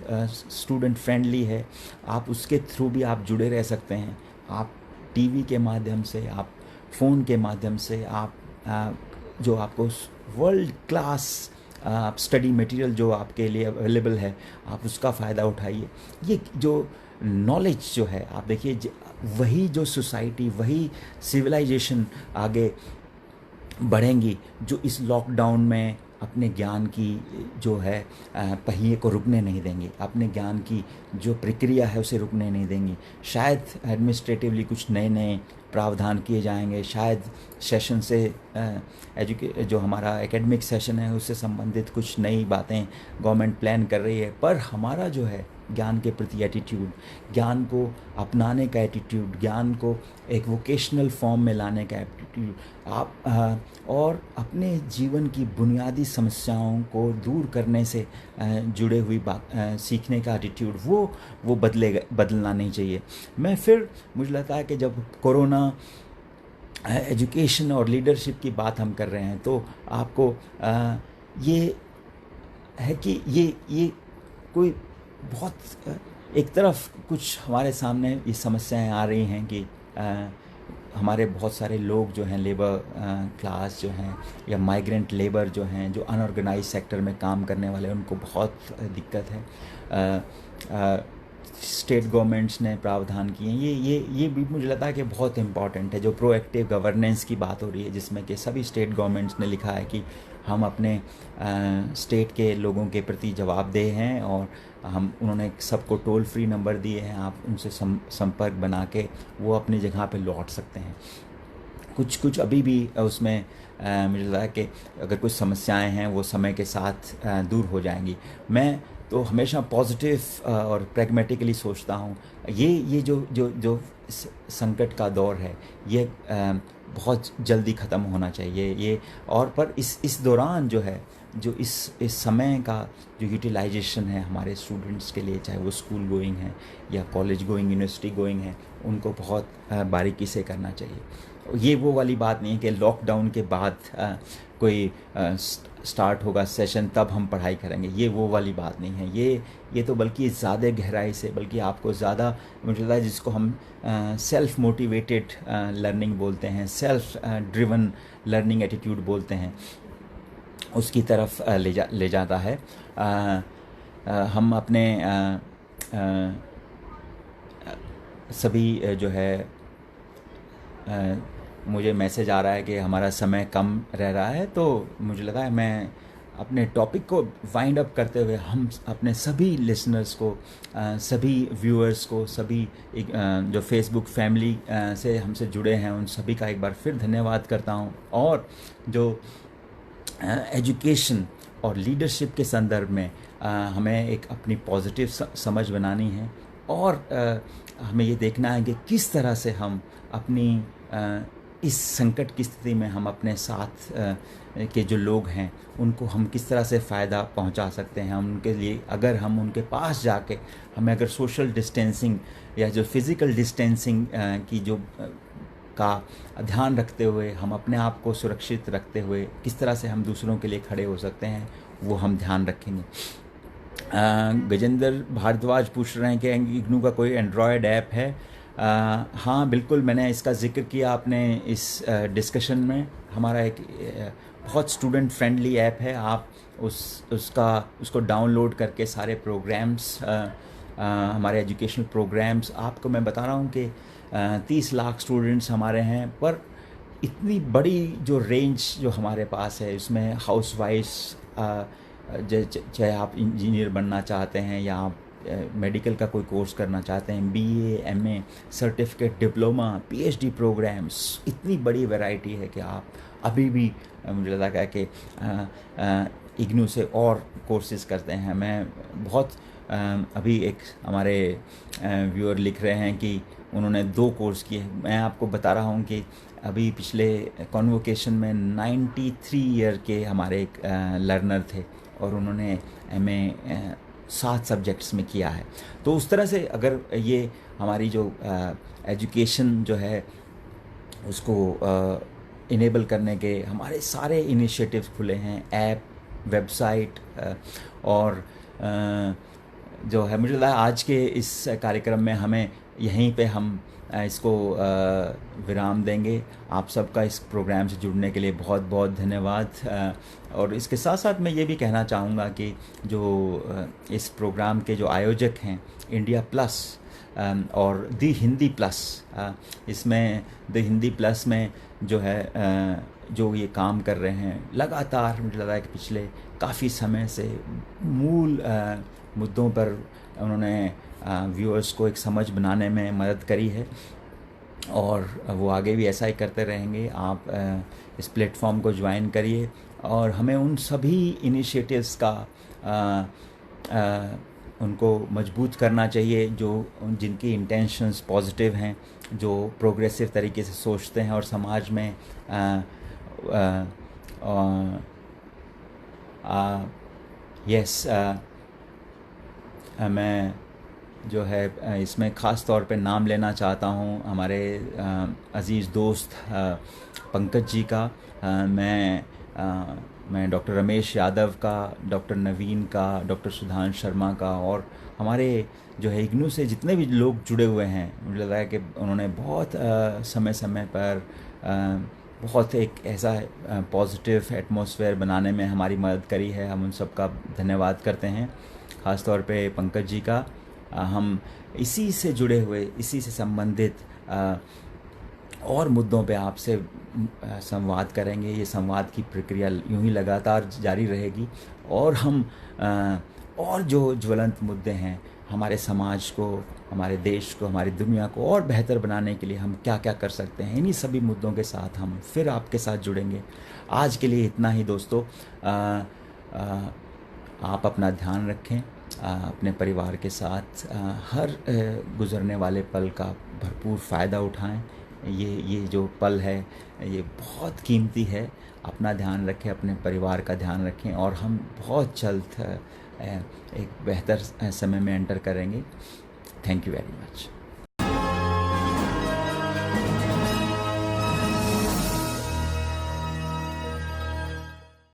स्टूडेंट फ्रेंडली है। आप उसके थ्रू भी आप जुड़े रह सकते हैं। आप टीवी के माध्यम से, आप फ़ोन के माध्यम से, आप जो आपको वर्ल्ड क्लास आप स्टडी मटेरियल जो आपके लिए अवेलेबल है, आप उसका फ़ायदा उठाइए। ये जो नॉलेज जो है, आप देखिए, वही जो सोसाइटी, वही सिविलाइजेशन आगे बढ़ेंगी जो इस लॉकडाउन में अपने ज्ञान की जो है पहिए को रुकने नहीं देंगी, अपने ज्ञान की जो प्रक्रिया है उसे रुकने नहीं देंगी। शायद एडमिनिस्ट्रेटिवली कुछ नए नए प्रावधान किए जाएंगे, शायद सेशन से जो हमारा एकेडमिक सेशन है उससे संबंधित कुछ नई बातें गवर्नमेंट प्लान कर रही है, पर हमारा जो है ज्ञान के प्रति एटीट्यूड, ज्ञान को अपनाने का एटीट्यूड, ज्ञान को एक वोकेशनल फॉर्म में लाने का एटीट्यूड, आप और अपने जीवन की बुनियादी समस्याओं को दूर करने से जुड़े हुई बात सीखने का एटीट्यूड, वो बदलना नहीं चाहिए। मुझे लगता है कि जब कोरोना एजुकेशन और लीडरशिप की बात हम कर रहे हैं, तो आपको ये है कि ये कोई बहुत एक तरफ कुछ हमारे सामने ये समस्याएं आ रही हैं कि हमारे बहुत सारे लोग जो हैं, लेबर क्लास जो हैं या माइग्रेंट लेबर जो हैं, जो अनऑर्गेनाइज सेक्टर में काम करने वाले, उनको बहुत दिक्कत है। स्टेट गवर्नमेंट्स ने प्रावधान किए हैं, ये भी मुझे लगता है कि बहुत इम्पॉर्टेंट है। जो प्रोएक्टिव गवर्नेंस की बात हो रही है, जिसमें कि सभी स्टेट गवर्नमेंट्स ने लिखा है कि हम अपने स्टेट के लोगों के प्रति जवाबदेह हैं, और उन्होंने सबको टोल फ्री नंबर दिए हैं, आप उनसे संपर्क बना के वो अपनी जगह पे लौट सकते हैं। कुछ अभी भी उसमें मुझे लगता है कि अगर कुछ समस्याएं हैं वो समय के साथ दूर हो जाएंगी। मैं तो हमेशा पॉजिटिव और प्रैग्मेटिकली सोचता हूँ। ये जो संकट का दौर है, ये बहुत जल्दी ख़त्म होना चाहिए। ये और पर इस दौरान जो है, जो इस समय का जो यूटिलाइजेशन है हमारे स्टूडेंट्स के लिए, चाहे वो स्कूल गोइंग है या कॉलेज गोइंग, यूनिवर्सिटी गोइंग है, उनको बहुत बारीकी से करना चाहिए। ये वो वाली बात नहीं है कि लॉकडाउन के बाद कोई स्टार्ट होगा सेशन तब हम पढ़ाई करेंगे, ये वो वाली बात नहीं है। ये तो बल्कि ज़्यादा गहराई से, बल्कि आपको ज़्यादा, मुझे लगता है जिसको हम सेल्फ मोटिवेटेड लर्निंग बोलते हैं, सेल्फ ड्रिवन लर्निंग एटीट्यूड बोलते हैं, उसकी तरफ ले जाता है। हम अपने सभी जो है, मुझे मैसेज आ रहा है कि हमारा समय कम रह रहा है, तो मुझे लगा है मैं अपने टॉपिक को वाइंड अप करते हुए हम अपने सभी लिसनर्स को, सभी व्यूअर्स को, सभी जो फेसबुक फैमिली से हमसे जुड़े हैं, उन सभी का एक बार फिर धन्यवाद करता हूं। और जो एजुकेशन और लीडरशिप के संदर्भ में हमें एक अपनी पॉजिटिव समझ बनानी है, और हमें ये देखना है कि किस तरह से हम अपनी इस संकट की स्थिति में हम अपने साथ के जो लोग हैं उनको हम किस तरह से फ़ायदा पहुंचा सकते हैं। हम उनके लिए, अगर हम उनके पास जाके, हमें अगर सोशल डिस्टेंसिंग या जो फिज़िकल डिस्टेंसिंग की जो का ध्यान रखते हुए, हम अपने आप को सुरक्षित रखते हुए किस तरह से हम दूसरों के लिए खड़े हो सकते हैं, वो हम ध्यान रखेंगे। गजेंद्र भारद्वाज पूछ रहे हैं कि इग्नू का कोई एंड्रॉयड ऐप है। हाँ बिल्कुल, मैंने इसका जिक्र किया अपने इस डिस्कशन में। हमारा एक बहुत स्टूडेंट फ्रेंडली ऐप है। आप उसको डाउनलोड करके सारे प्रोग्राम्स, हमारे एजुकेशनल प्रोग्राम्स, आपको मैं बता रहा हूँ कि 30 लाख स्टूडेंट्स हमारे हैं, पर इतनी बड़ी जो रेंज जो हमारे पास है, इसमें हाउस वाइफ्स, चाहे आप इंजीनियर बनना चाहते हैं या आप मेडिकल का कोई कोर्स करना चाहते हैं, BA, MA, certificate, diploma, PhD programmes, इतनी बड़ी वैरायटी है कि आप अभी भी, मुझे लगता है कि इग्नू से और कोर्सेज करते हैं। मैं बहुत अभी एक हमारे व्यूअर लिख रहे हैं कि उन्होंने 2 कोर्स किए। मैं आपको बता रहा हूँ कि अभी पिछले कॉन्वोकेशन में 93 ईयर के हमारे एक लर्नर थे, और उन्होंने एमए 7 सब्जेक्ट्स में किया है। तो उस तरह से अगर ये हमारी जो एजुकेशन जो है उसको इनेबल करने के हमारे सारे इनिशिएटिव्स खुले हैं। ऐप वेबसाइट और जो है मुझे लगा आज के इस कार्यक्रम में हमें यहीं पे हम इसको विराम देंगे। आप सबका इस प्रोग्राम से जुड़ने के लिए बहुत बहुत धन्यवाद। और इसके साथ साथ मैं ये भी कहना चाहूँगा कि जो इस प्रोग्राम के जो आयोजक हैं इंडिया प्लस और दी हिंदी प्लस, इसमें दी हिंदी प्लस में जो है जो ये काम कर रहे हैं लगातार, मुझे लगा कि पिछले काफ़ी समय से मूल मुद्दों पर उन्होंने व्यूअर्स को एक समझ बनाने में मदद करी है और वो आगे भी ऐसा ही करते रहेंगे। आप इस प्लेटफॉर्म को ज्वाइन करिए और हमें उन सभी इनिशिएटिव्स का उनको मजबूत करना चाहिए जो जिनकी इंटेंशंस पॉजिटिव हैं, जो प्रोग्रेसिव तरीके से सोचते हैं और समाज में मैं जो है इसमें ख़ास तौर पे नाम लेना चाहता हूँ हमारे अज़ीज़ दोस्त पंकज जी का। मैं डॉक्टर रमेश यादव का, डॉक्टर नवीन का, डॉक्टर सुधांश शर्मा का और हमारे जो है इग्नू से जितने भी लोग जुड़े हुए हैं, मुझे लगा कि उन्होंने बहुत समय समय पर बहुत एक ऐसा पॉजिटिव एटमॉस्फेयर बनाने में हमारी मदद करी है। हम उन सब का धन्यवाद करते हैं, ख़ास तौर पे पंकज जी का। हम इसी से जुड़े हुए, इसी से संबंधित और मुद्दों पे आपसे संवाद करेंगे। ये संवाद की प्रक्रिया यूं ही लगातार जारी रहेगी और हम और जो ज्वलंत मुद्दे हैं हमारे समाज को, हमारे देश को, हमारी दुनिया को और बेहतर बनाने के लिए हम क्या क्या कर सकते हैं, इन्हीं सभी मुद्दों के साथ हम फिर आपके साथ जुड़ेंगे। आज के लिए इतना ही दोस्तों। आप अपना ध्यान रखें, अपने परिवार के साथ हर गुज़रने वाले पल का भरपूर फ़ायदा उठाएं। ये जो पल है ये बहुत कीमती है। अपना ध्यान रखें, अपने परिवार का ध्यान रखें और हम बहुत जल्द एक बेहतर समय में एंटर करेंगे। Thank you very much.